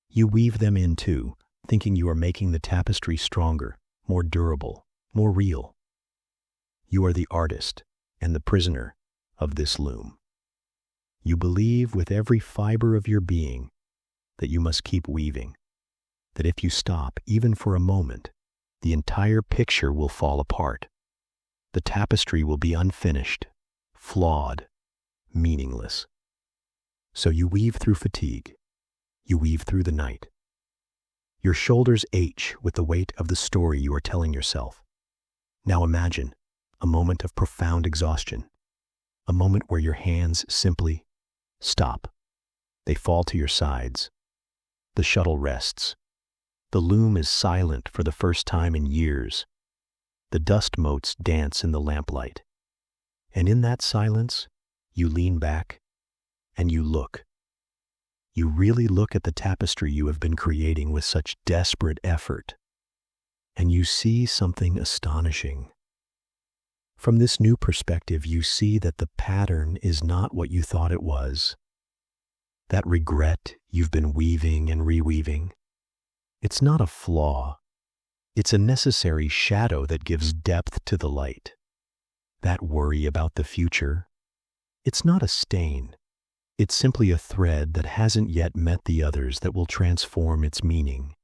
You weave them in too, thinking you are making the tapestry stronger, more durable, more real. You are the artist and the prisoner of this loom. You believe with every fiber of your being that you must keep weaving, that if you stop, even for a moment, the entire picture will fall apart. The tapestry will be unfinished, flawed, meaningless. So you weave through fatigue. You weave through the night. Your shoulders ache with the weight of the story you are telling yourself. Now imagine a moment of profound exhaustion, a moment where your hands simply stop. They fall to your sides. The shuttle rests. The loom is silent for the first time in years. The dust motes dance in the lamplight. And in that silence, you lean back and you look. You really look at the tapestry you have been creating with such desperate effort. And you see something astonishing. From this new perspective, you see that the pattern is not what you thought it was. That regret you've been weaving and reweaving, it's not a flaw. It's a necessary shadow that gives depth to the light. That worry about the future, it's not a stain. It's simply a thread that hasn't yet met the others that will transform its meaning.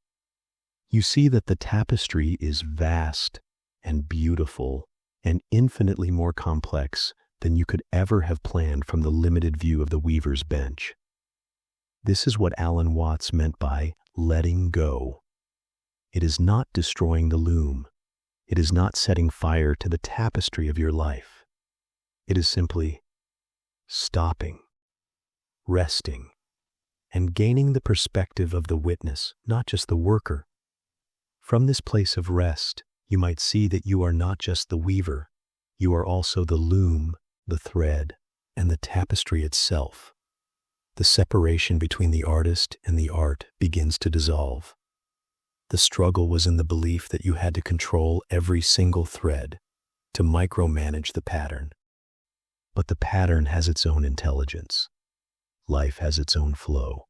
You see that the tapestry is vast and beautiful and infinitely more complex than you could ever have planned from the limited view of the weaver's bench. This is what Alan Watts meant by letting go. It is not destroying the loom. It is not setting fire to the tapestry of your life. It is simply stopping, resting, and gaining the perspective of the witness, not just the worker. From this place of rest, you might see that you are not just the weaver, you are also the loom, the thread, and the tapestry itself. The separation between the artist and the art begins to dissolve. The struggle was in the belief that you had to control every single thread, to micromanage the pattern. But the pattern has its own intelligence. Life has its own flow.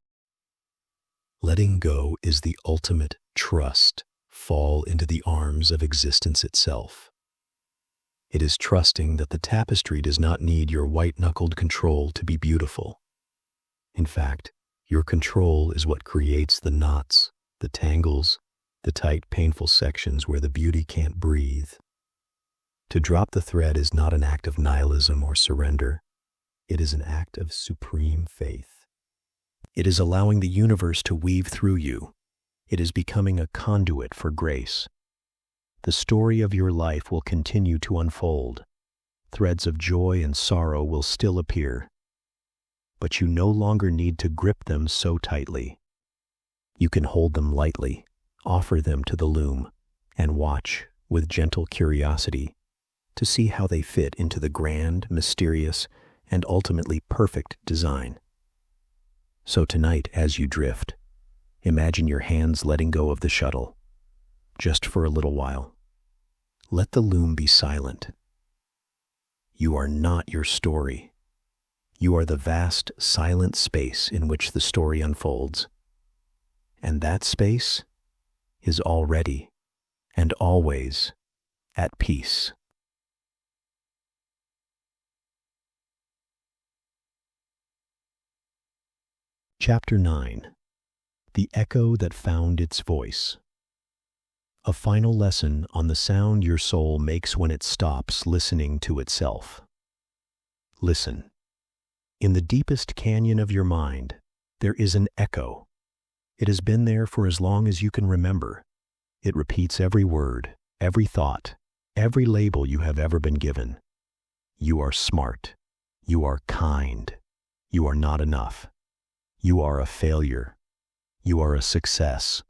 Letting go is the ultimate trust, fall into the arms of existence itself. It is trusting that the tapestry does not need your white-knuckled control to be beautiful. In fact, your control is what creates the knots, the tangles, the tight, painful sections where the beauty can't breathe. To drop the thread is not an act of nihilism or surrender. It is an act of supreme faith. It is allowing the universe to weave through you. It is becoming a conduit for grace. The story of your life will continue to unfold. Threads of joy and sorrow will still appear. But you no longer need to grip them so tightly. You can hold them lightly, offer them to the loom, and watch with gentle curiosity to see how they fit into the grand, mysterious, and ultimately perfect design. So tonight, as you drift, imagine your hands letting go of the shuttle, just for a little while. Let the loom be silent. You are not your story. You are the vast, silent space in which the story unfolds. And that space is already and always at peace. Chapter 9. The Echo That Found Its Voice. A final lesson on the sound your soul makes when it stops listening to itself. Listen. In the deepest canyon of your mind, there is an echo. It has been there for as long as you can remember. It repeats every word, every thought, every label you have ever been given. You are smart. You are kind. You are not enough. You are a failure. You are a success.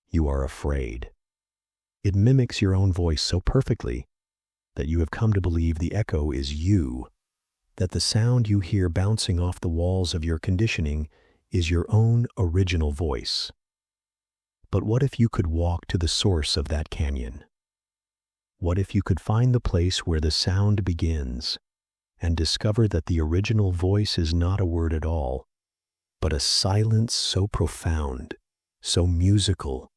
You are afraid. It mimics your own voice so perfectly that you have come to believe the echo is you, that the sound you hear bouncing off the walls of your conditioning is your own original voice. But what if you could walk to the source of that canyon? What if you could find the place where the sound begins and discover that the original voice is not a word at all, but a silence so profound, so musical,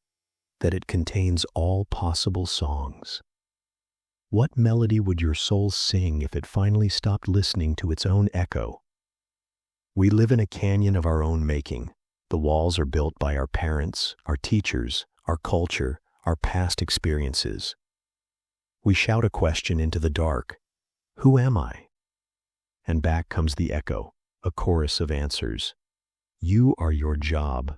that it contains all possible songs? What melody would your soul sing if it finally stopped listening to its own echo? We live in a canyon of our own making. The walls are built by our parents, our teachers, our culture, our past experiences. We shout a question into the dark: who am I? And back comes the echo, a chorus of answers. You are your job.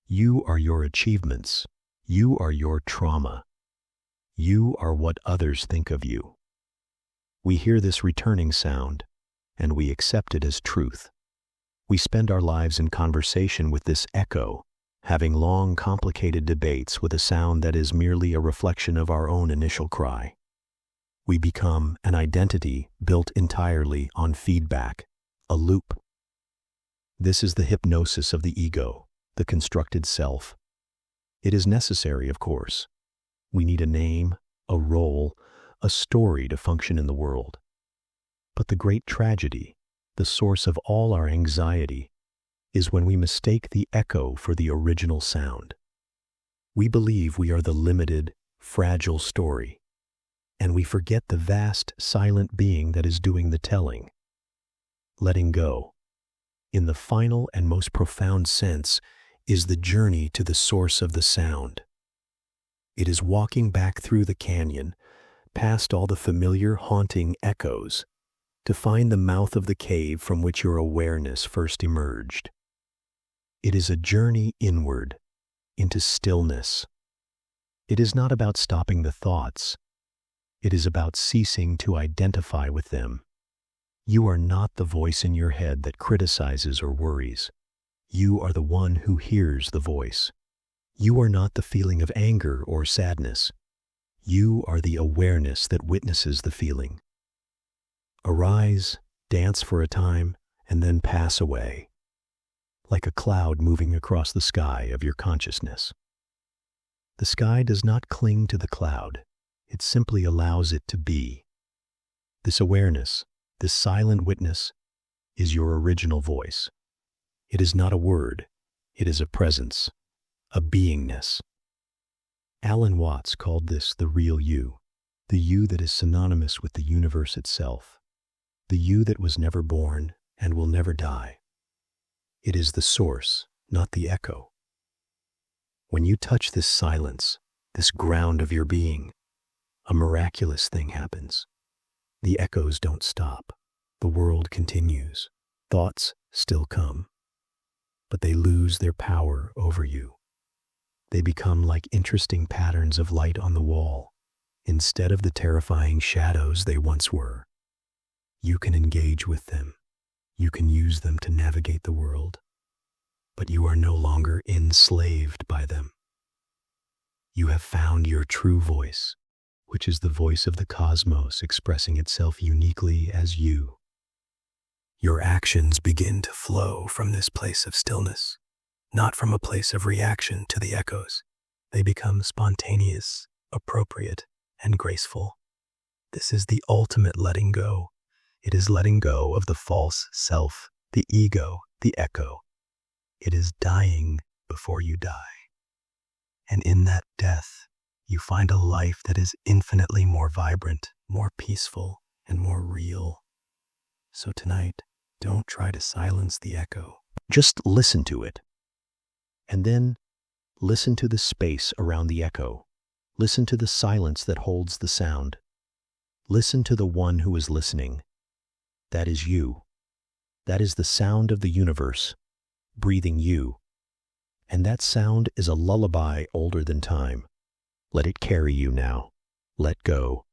You are your achievements. You are your trauma. You are what others think of you. We hear this returning sound, and we accept it as truth. We spend our lives in conversation with this echo, having long, complicated debates with a sound that is merely a reflection of our own initial cry. We become an identity built entirely on feedback, a loop. This is the hypnosis of the ego, the constructed self. It is necessary, of course. We need a name, a role, a story to function in the world. But the great tragedy, the source of all our anxiety, is when we mistake the echo for the original sound. We believe we are the limited, fragile story, and we forget the vast, silent being that is doing the telling. Letting go, in the final and most profound sense, is the journey to the source of the sound. It is walking back through the canyon, past all the familiar, haunting echoes, to find the mouth of the cave from which your awareness first emerged. It is a journey inward, into stillness. It is not about stopping the thoughts. It is about ceasing to identify with them. You are not the voice in your head that criticizes or worries. You are the one who hears the voice. You are not the feeling of anger or sadness. You are the awareness that witnesses the feeling. Arise, dance for a time, and then pass away, like a cloud moving across the sky of your consciousness. The sky does not cling to the cloud. It simply allows it to be. This awareness, this silent witness, is your original voice. It is not a word. It is a presence, a beingness. Alan Watts called this the real you, the you that is synonymous with the universe itself, the you that was never born and will never die. It is the source, not the echo. When you touch this silence, this ground of your being, a miraculous thing happens. The echoes don't stop. The world continues. Thoughts still come, but they lose their power over you. They become like interesting patterns of light on the wall, instead of the terrifying shadows they once were. You can engage with them. You can use them to navigate the world, but you are no longer enslaved by them. You have found your true voice, which is the voice of the cosmos expressing itself uniquely as you. Your actions begin to flow from this place of stillness, not from a place of reaction to the echoes. They become spontaneous, appropriate, and graceful. This is the ultimate letting go. It is letting go of the false self, the ego, the echo. It is dying before you die. And in that death, you find a life that is infinitely more vibrant, more peaceful, and more real. So tonight, don't try to silence the echo. Just listen to it. And then listen to the space around the echo. Listen to the silence that holds the sound. Listen to the one who is listening. That is you. That is the sound of the universe, breathing you. And that sound is a lullaby older than time. Let it carry you now. Let go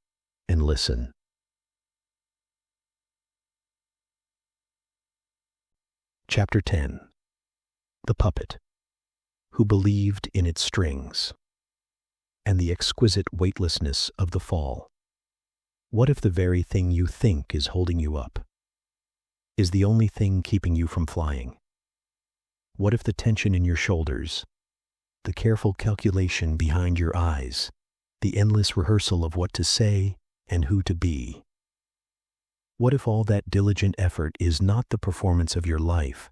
and listen. Chapter 10. The Puppet, who believed in its strings, and the exquisite weightlessness of the fall. What if the very thing you think is holding you up is the only thing keeping you from flying? What if the tension in your shoulders, the careful calculation behind your eyes, the endless rehearsal of what to say and who to be? What if all that diligent effort is not the performance of your life,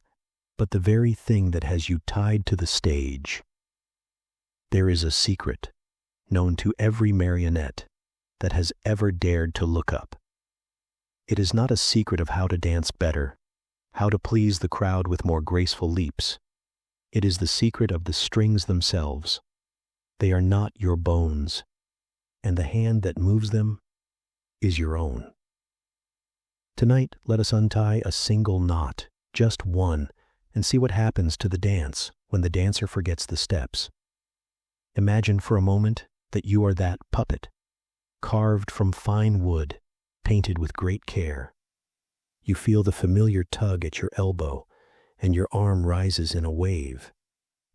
but the very thing that has you tied to the stage? There is a secret, known to every marionette, that has ever dared to look up. It is not a secret of how to dance better, how to please the crowd with more graceful leaps. It is the secret of the strings themselves. They are not your bones, and the hand that moves them is your own. Tonight, let us untie a single knot, just one, and see what happens to the dance when the dancer forgets the steps. Imagine for a moment that you are that puppet, carved from fine wood, painted with great care. You feel the familiar tug at your elbow, and your arm rises in a wave.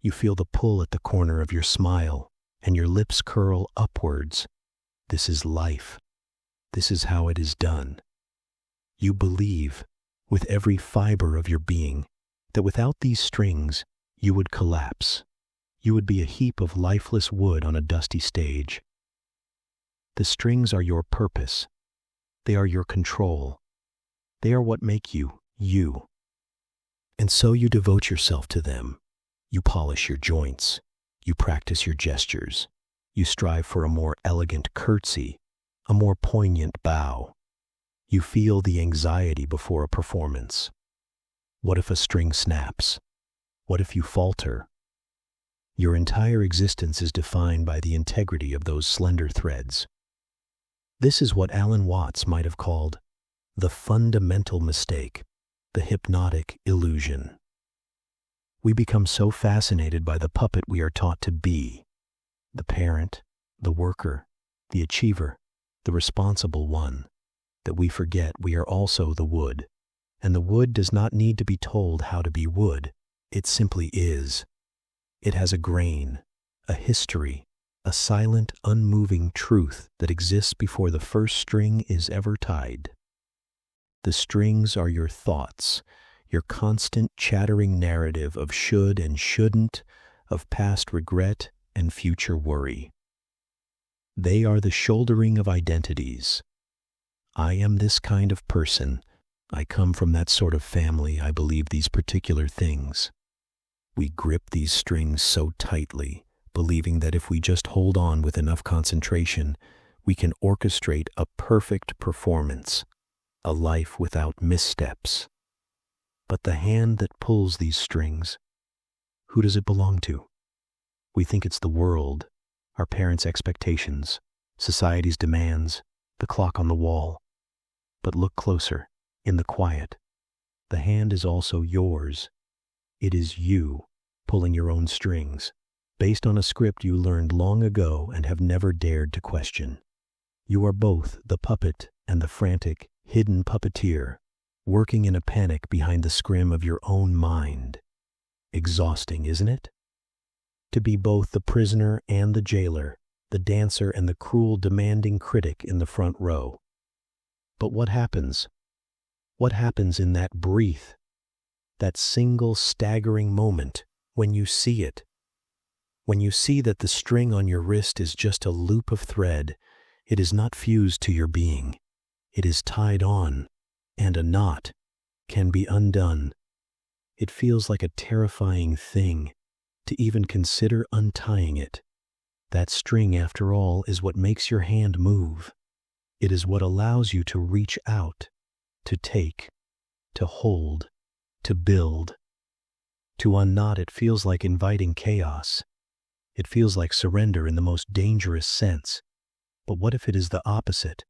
You feel the pull at the corner of your smile, and your lips curl upwards. This is life. This is how it is done. You believe, with every fiber of your being, that without these strings, you would collapse. You would be a heap of lifeless wood on a dusty stage. The strings are your purpose. They are your control. They are what make you, you. And so you devote yourself to them. You polish your joints. You practice your gestures. You strive for a more elegant curtsy, a more poignant bow. You feel the anxiety before a performance. What if a string snaps? What if you falter? Your entire existence is defined by the integrity of those slender threads. This is what Alan Watts might have called the fundamental mistake, the hypnotic illusion. We become so fascinated by the puppet we are taught to be, the parent, the worker, the achiever, the responsible one, that we forget we are also the wood, and the wood does not need to be told how to be wood. It simply is. It has a grain, a history, a silent, unmoving truth that exists before the first string is ever tied. The strings are your thoughts, your constant chattering narrative of should and shouldn't, of past regret and future worry. They are the shouldering of identities. I am this kind of person. I come from that sort of family. I believe these particular things. We grip these strings so tightly, believing that if we just hold on with enough concentration, we can orchestrate a perfect performance, a life without missteps. But the hand that pulls these strings, who does it belong to? We think it's the world, our parents' expectations, society's demands, the clock on the wall. But look closer, in the quiet. The hand is also yours. It is you, pulling your own strings, based on a script you learned long ago and have never dared to question. You are both the puppet and the frantic, hidden puppeteer, working in a panic behind the scrim of your own mind. Exhausting, isn't it? To be both the prisoner and the jailer, the dancer and the cruel, demanding critic in the front row. But what happens? What happens in that breath, that single staggering moment when you see it? When you see that the string on your wrist is just a loop of thread, it is not fused to your being. It is tied on, and a knot can be undone. It feels like a terrifying thing to even consider untying it. That string, after all, is what makes your hand move. It is what allows you to reach out, to take, to hold, to build. To unknot it feels like inviting chaos. It feels like surrender in the most dangerous sense. But what if it is the opposite?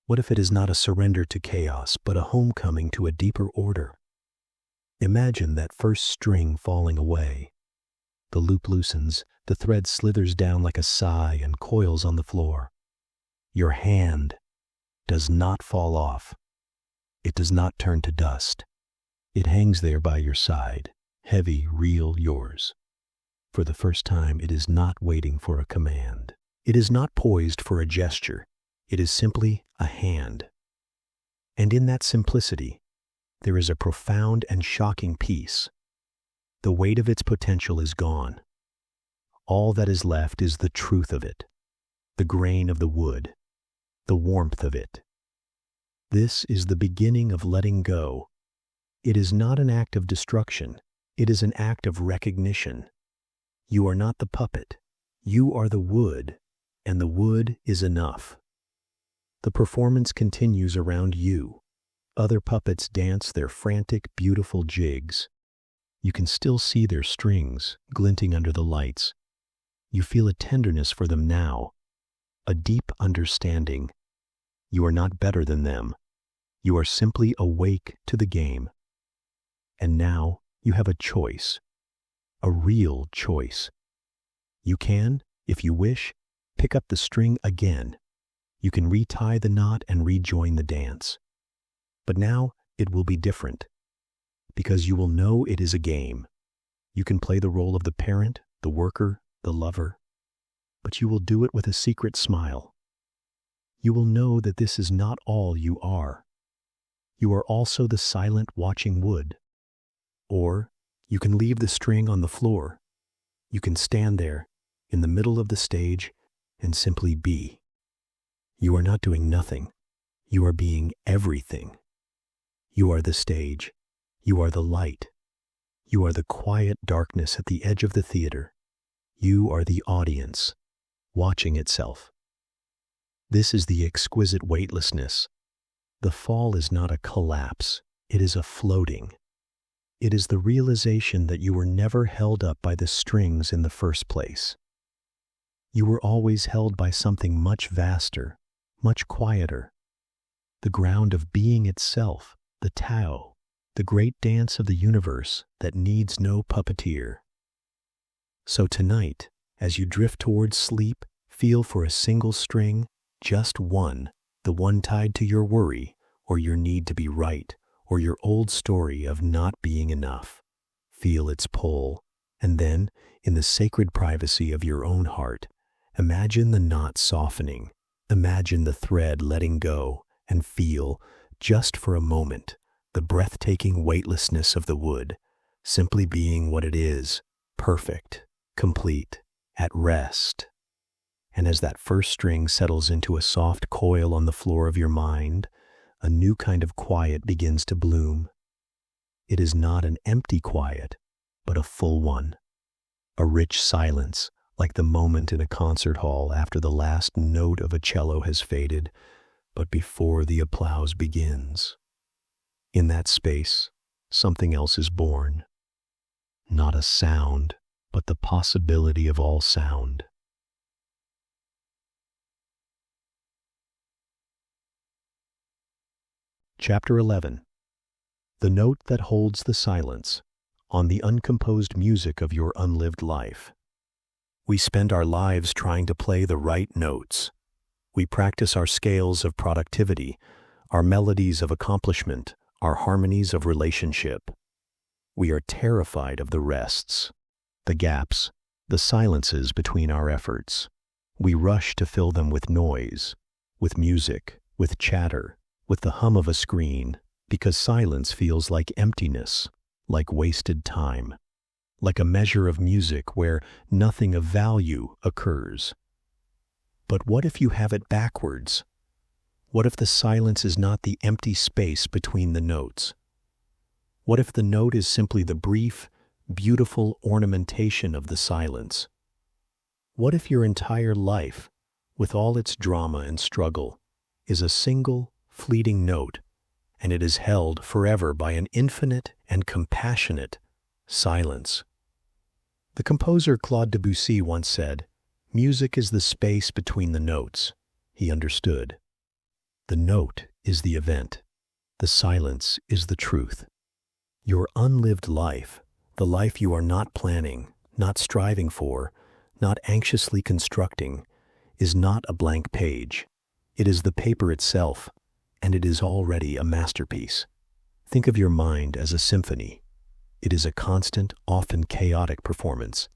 What if it is not a surrender to chaos, but a homecoming to a deeper order? Imagine that first string falling away. The loop loosens, the thread slithers down like a sigh and coils on the floor. Your hand does not fall off. It does not turn to dust. It hangs there by your side, heavy, real yours. For the first time, it is not waiting for a command. It is not poised for a gesture. It is simply a hand. And in that simplicity, there is a profound and shocking peace. the weight of its potential is gone. All that is left is the truth of it, the grain of the wood, the warmth of it. This is the beginning of letting go. It is not an act of destruction. It is an act of recognition. You are not the puppet. You are the wood, and the wood is enough. The performance continues around you. Other puppets dance their frantic, beautiful jigs. You can still see their strings glinting under the lights. You feel a tenderness for them now, a deep understanding. You are not better than them. You are simply awake to the game. And now you have a choice, a real choice. You can, if you wish, pick up the string again. You can retie the knot and rejoin the dance. But now it will be different, because you will know it is a game. You can play the role of the parent, the worker, the lover, but you will do it with a secret smile. You will know that this is not all you are. You are also the silent watching wood. Or you can leave the string on the floor. You can stand there in the middle of the stage and simply be. You are not doing nothing. You are being everything. You are the stage. You are the light. You are the quiet darkness at the edge of the theater. You are the audience, watching itself. This is the exquisite weightlessness. The fall is not a collapse. It is a floating. It is the realization that you were never held up by the strings in the first place. You were always held by something much vaster, much quieter. The ground of being itself, the Tao, the great dance of the universe that needs no puppeteer. So tonight, as you drift towards sleep, feel for a single string, just one, the one tied to your worry, or your need to be right, or your old story of not being enough. Feel its pull, and then, in the sacred privacy of your own heart, imagine the knot softening. Imagine the thread letting go, and feel, just for a moment, the breathtaking weightlessness of the wood, simply being what it is, perfect, complete, at rest. And as that first string settles into a soft coil on the floor of your mind, a new kind of quiet begins to bloom. It is not an empty quiet, but a full one. A rich silence, like the moment in a concert hall after the last note of a cello has faded, but before the applause begins. In that space, something else is born. Not a sound, but the possibility of all sound. Chapter 11. The note that holds the silence, on the uncomposed music of your unlived life. We spend our lives trying to play the right notes. We practice our scales of productivity, our melodies of accomplishment, our harmonies of relationship. We are terrified of the rests, the gaps, the silences between our efforts. We rush to fill them with noise, with music, with chatter, with the hum of a screen, because silence feels like emptiness, like wasted time, like a measure of music where nothing of value occurs. But what if you have it backwards? What if the silence is not the empty space between the notes? What if the note is simply the brief, beautiful ornamentation of the silence? What if your entire life, with all its drama and struggle, is a single, fleeting note, and it is held forever by an infinite and compassionate silence? The composer Claude Debussy once said, "Music is the space between the notes." He understood. The note is the event. The silence is the truth. Your unlived life, the life you are not planning, not striving for, not anxiously constructing, is not a blank page. It is the paper itself, and it is already a masterpiece. Think of your mind as a symphony. It is a constant, often chaotic performance.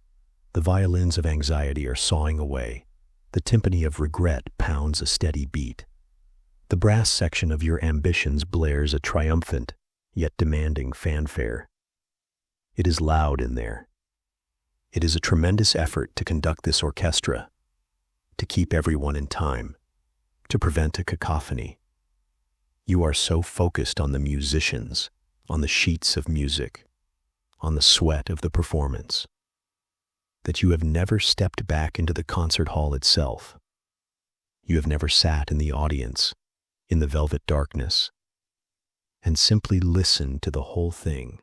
The violins of anxiety are sawing away. The timpani of regret pounds a steady beat. The brass section of your ambitions blares a triumphant, yet demanding fanfare. It is loud in there. It is a tremendous effort to conduct this orchestra, to keep everyone in time, to prevent a cacophony. You are so focused on the musicians, on the sheets of music, on the sweat of the performance, that you have never stepped back into the concert hall itself. You have never sat in the audience, in the velvet darkness, and simply listened to the whole thing.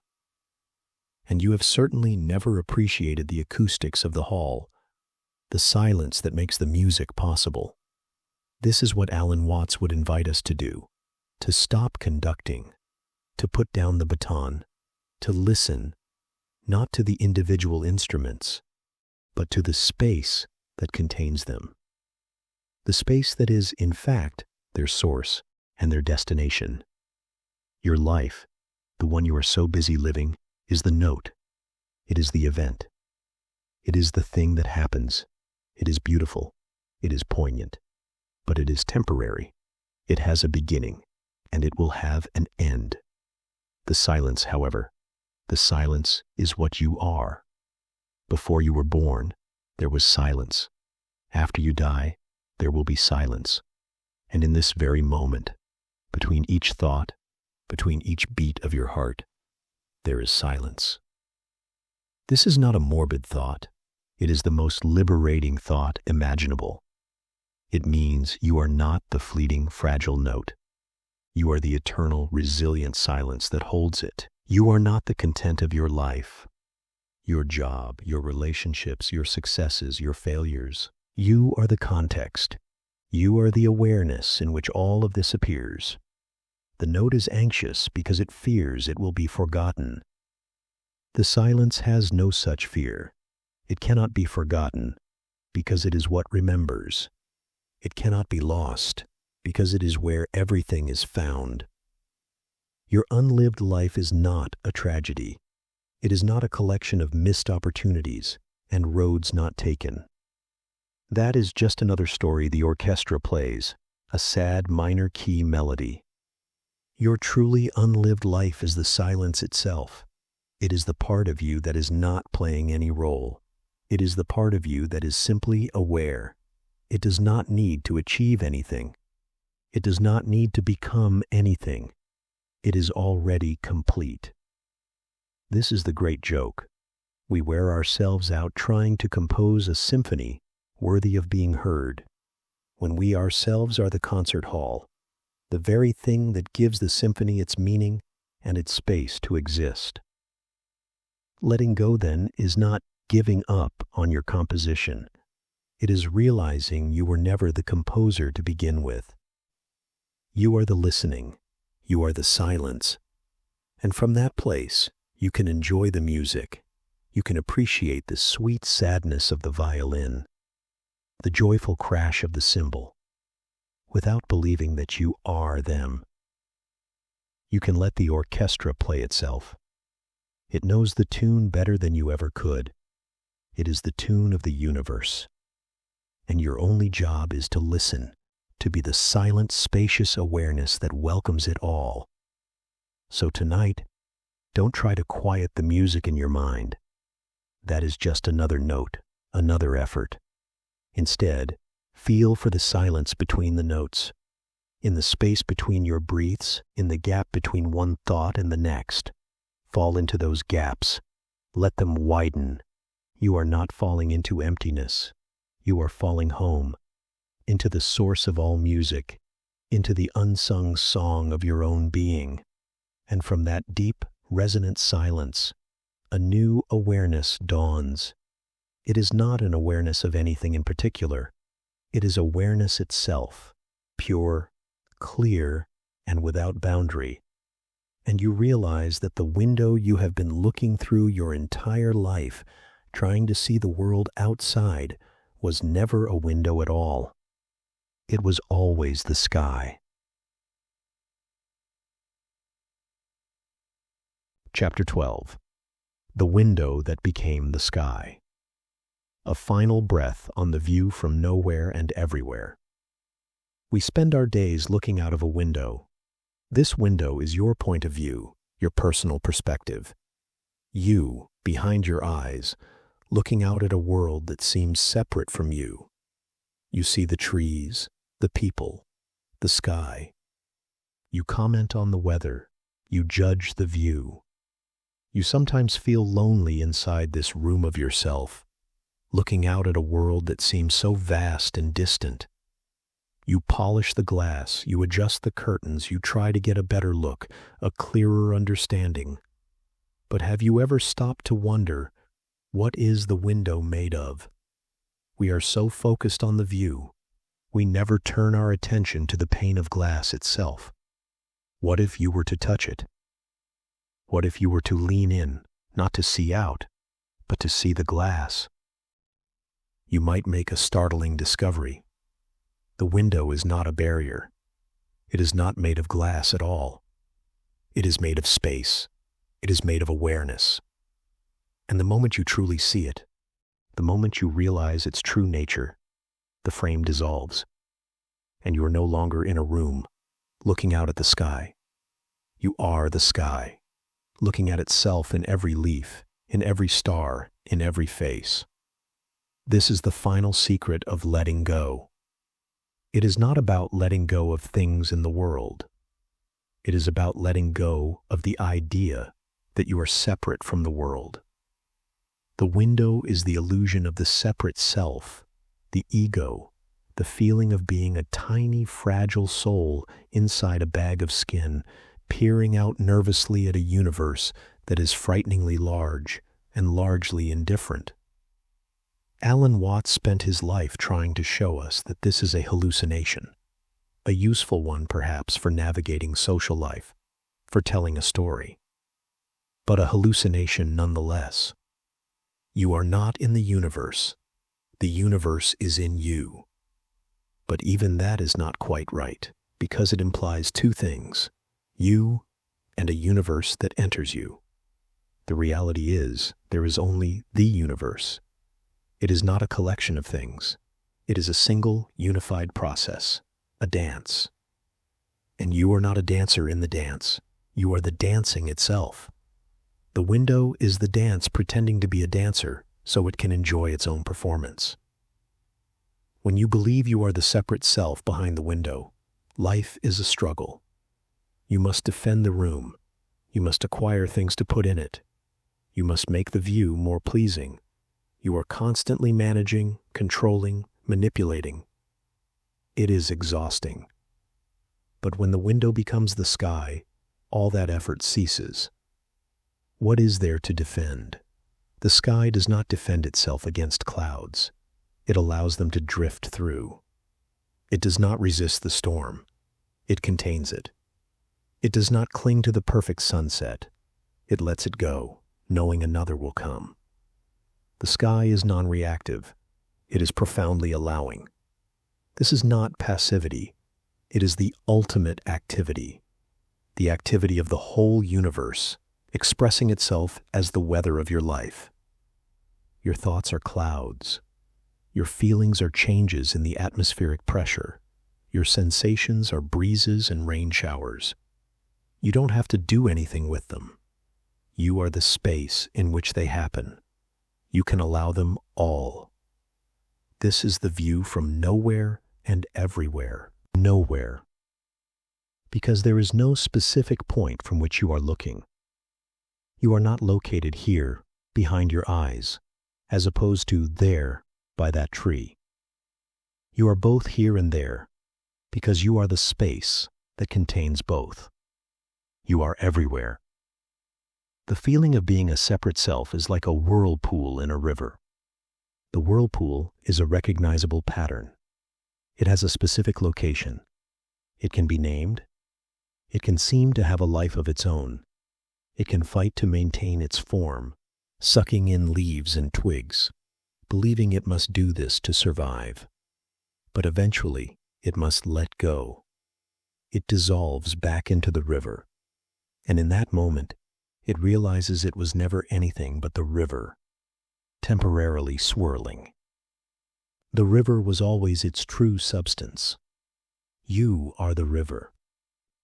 And you have certainly never appreciated the acoustics of the hall, the silence that makes the music possible. This is what Alan Watts would invite us to do, to stop conducting, to put down the baton, to listen, not to the individual instruments, but to the space that contains them. The space that is, in fact, their source and their destination. Your life, the one you are so busy living, is the note. It is the event. It is the thing that happens. It is beautiful. It is poignant. But it is temporary. It has a beginning, and it will have an end. The silence, however, the silence is what you are. Before you were born, there was silence. After you die, there will be silence. And in this very moment, between each thought, between each beat of your heart, there is silence. This is not a morbid thought. It is the most liberating thought imaginable. It means you are not the fleeting, fragile note. You are the eternal, resilient silence that holds it. You are not the content of your life, your job, your relationships, your successes, your failures. You are the context. You are the awareness in which all of this appears. The note is anxious because it fears it will be forgotten. The silence has no such fear. It cannot be forgotten because it is what remembers. It cannot be lost because it is where everything is found. Your unlived life is not a tragedy. It is not a collection of missed opportunities and roads not taken. That is just another story the orchestra plays, a sad minor key melody. Your truly unlived life is the silence itself. It is the part of you that is not playing any role. It is the part of you that is simply aware. It does not need to achieve anything. It does not need to become anything. It is already complete. This is the great joke. We wear ourselves out trying to compose a symphony worthy of being heard, when we ourselves are the concert hall, the very thing that gives the symphony its meaning and its space to exist. Letting go, then, is not giving up on your composition. It is realizing you were never the composer to begin with. You are the listening. You are the silence. And from that place, you can enjoy the music. You can appreciate the sweet sadness of the violin, the joyful crash of the cymbal, without believing that you are them. You can let the orchestra play itself. It knows the tune better than you ever could. It is the tune of the universe. And your only job is to listen, to be the silent, spacious awareness that welcomes it all. So tonight, don't try to quiet the music in your mind. That is just another note, another effort. Instead, feel for the silence between the notes, in the space between your breaths, in the gap between one thought and the next. Fall into those gaps. Let them widen. You are not falling into emptiness. You are falling home, into the source of all music, into the unsung song of your own being. And from that deep, resonant silence, a new awareness dawns. It is not an awareness of anything in particular. It is awareness itself, pure, clear, and without boundary. And you realize that the window you have been looking through your entire life, trying to see the world outside, was never a window at all. It was always the sky. Chapter 12. The Window That Became the Sky. A final breath on the view from nowhere and everywhere. We spend our days looking out of a window. This window is your point of view, your personal perspective. You, behind your eyes, looking out at a world that seems separate from you. You see the trees, the people, the sky. You comment on the weather. You judge the view. You sometimes feel lonely inside this room of yourself, looking out at a world that seems so vast and distant. You polish the glass, you adjust the curtains, you try to get a better look, a clearer understanding. But have you ever stopped to wonder, what is the window made of? We are so focused on the view, we never turn our attention to the pane of glass itself. What if you were to touch it? What if you were to lean in, not to see out, but to see the glass? You might make a startling discovery. The window is not a barrier. It is not made of glass at all. It is made of space. It is made of awareness. And the moment you truly see it, the moment you realize its true nature, the frame dissolves, and you are no longer in a room, looking out at the sky. You are the sky, looking at itself in every leaf, in every star, in every face. This is the final secret of letting go. It is not about letting go of things in the world. It is about letting go of the idea that you are separate from the world. The window is the illusion of the separate self, the ego, the feeling of being a tiny, fragile soul inside a bag of skin, peering out nervously at a universe that is frighteningly large and largely indifferent. Alan Watts spent his life trying to show us that this is a hallucination, a useful one perhaps for navigating social life, for telling a story, but a hallucination nonetheless. You are not in the universe is in you. But even that is not quite right, because it implies two things, you and a universe that enters you. The reality is, there is only the universe. It is not a collection of things. It is a single, unified process, a dance. And you are not a dancer in the dance. You are the dancing itself. The window is the dance pretending to be a dancer so it can enjoy its own performance. When you believe you are the separate self behind the window, life is a struggle. You must defend the room. You must acquire things to put in it. You must make the view more pleasing. You are constantly managing, controlling, manipulating. It is exhausting. But when the window becomes the sky, all that effort ceases. What is there to defend? The sky does not defend itself against clouds. It allows them to drift through. It does not resist the storm. It contains it. It does not cling to the perfect sunset. It lets it go, knowing another will come. The sky is non-reactive. It is profoundly allowing. This is not passivity. It is the ultimate activity, the activity of the whole universe, expressing itself as the weather of your life. Your thoughts are clouds. Your feelings are changes in the atmospheric pressure. Your sensations are breezes and rain showers. You don't have to do anything with them. You are the space in which they happen. You can allow them all. This is the view from nowhere and everywhere. Nowhere. Because there is no specific point from which you are looking. You are not located here, behind your eyes, as opposed to there, by that tree. You are both here and there, because you are the space that contains both. You are everywhere. The feeling of being a separate self is like a whirlpool in a river. The whirlpool is a recognizable pattern. It has a specific location. It can be named. It can seem to have a life of its own. It can fight to maintain its form, sucking in leaves and twigs, believing it must do this to survive. But eventually, it must let go. It dissolves back into the river, and in that moment, it realizes it was never anything but the river, temporarily swirling. The river was always its true substance. You are the river.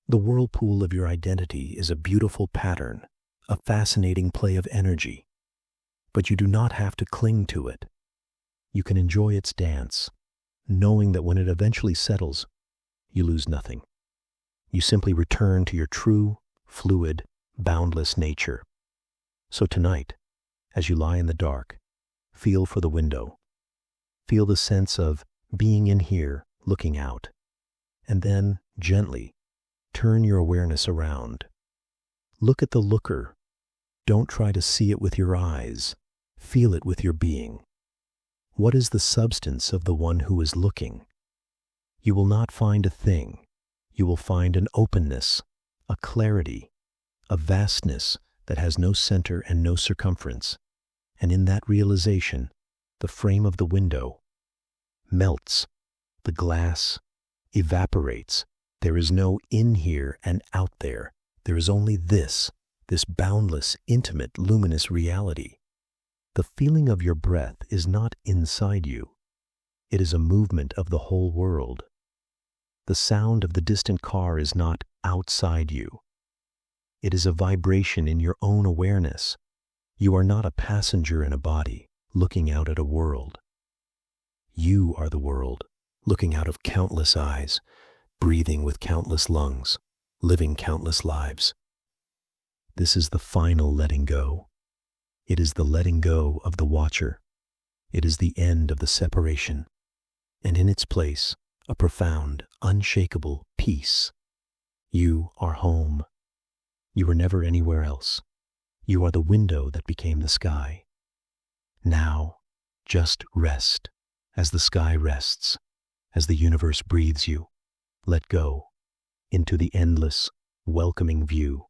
The whirlpool of your identity is a beautiful pattern, a fascinating play of energy, but you do not have to cling to it. You can enjoy its dance, knowing that when it eventually settles, you lose nothing. You simply return to your true, fluid, boundless nature. So tonight, as you lie in the dark, feel for the window. Feel the sense of being in here, looking out. And then, gently, turn your awareness around. Look at the looker. Don't try to see it with your eyes. Feel it with your being. What is the substance of the one who is looking? You will not find a thing. You will find an openness, a clarity, a vastness that has no center and no circumference. And in that realization, the frame of the window melts, the glass evaporates. There is no in here and out there. There is only this boundless, intimate, luminous reality. The feeling of your breath is not inside you. It is a movement of the whole world. The sound of the distant car is not outside you. It is a vibration in your own awareness. You are not a passenger in a body looking out at a world. You are the world, looking out of countless eyes, breathing with countless lungs, living countless lives. This is the final letting go. It is the letting go of the watcher. It is the end of the separation. And in its place, a profound, unshakable peace. You are home. You were never anywhere else. You are the window that became the sky. Now, just rest as the sky rests, as the universe breathes you. Let go into the endless, welcoming view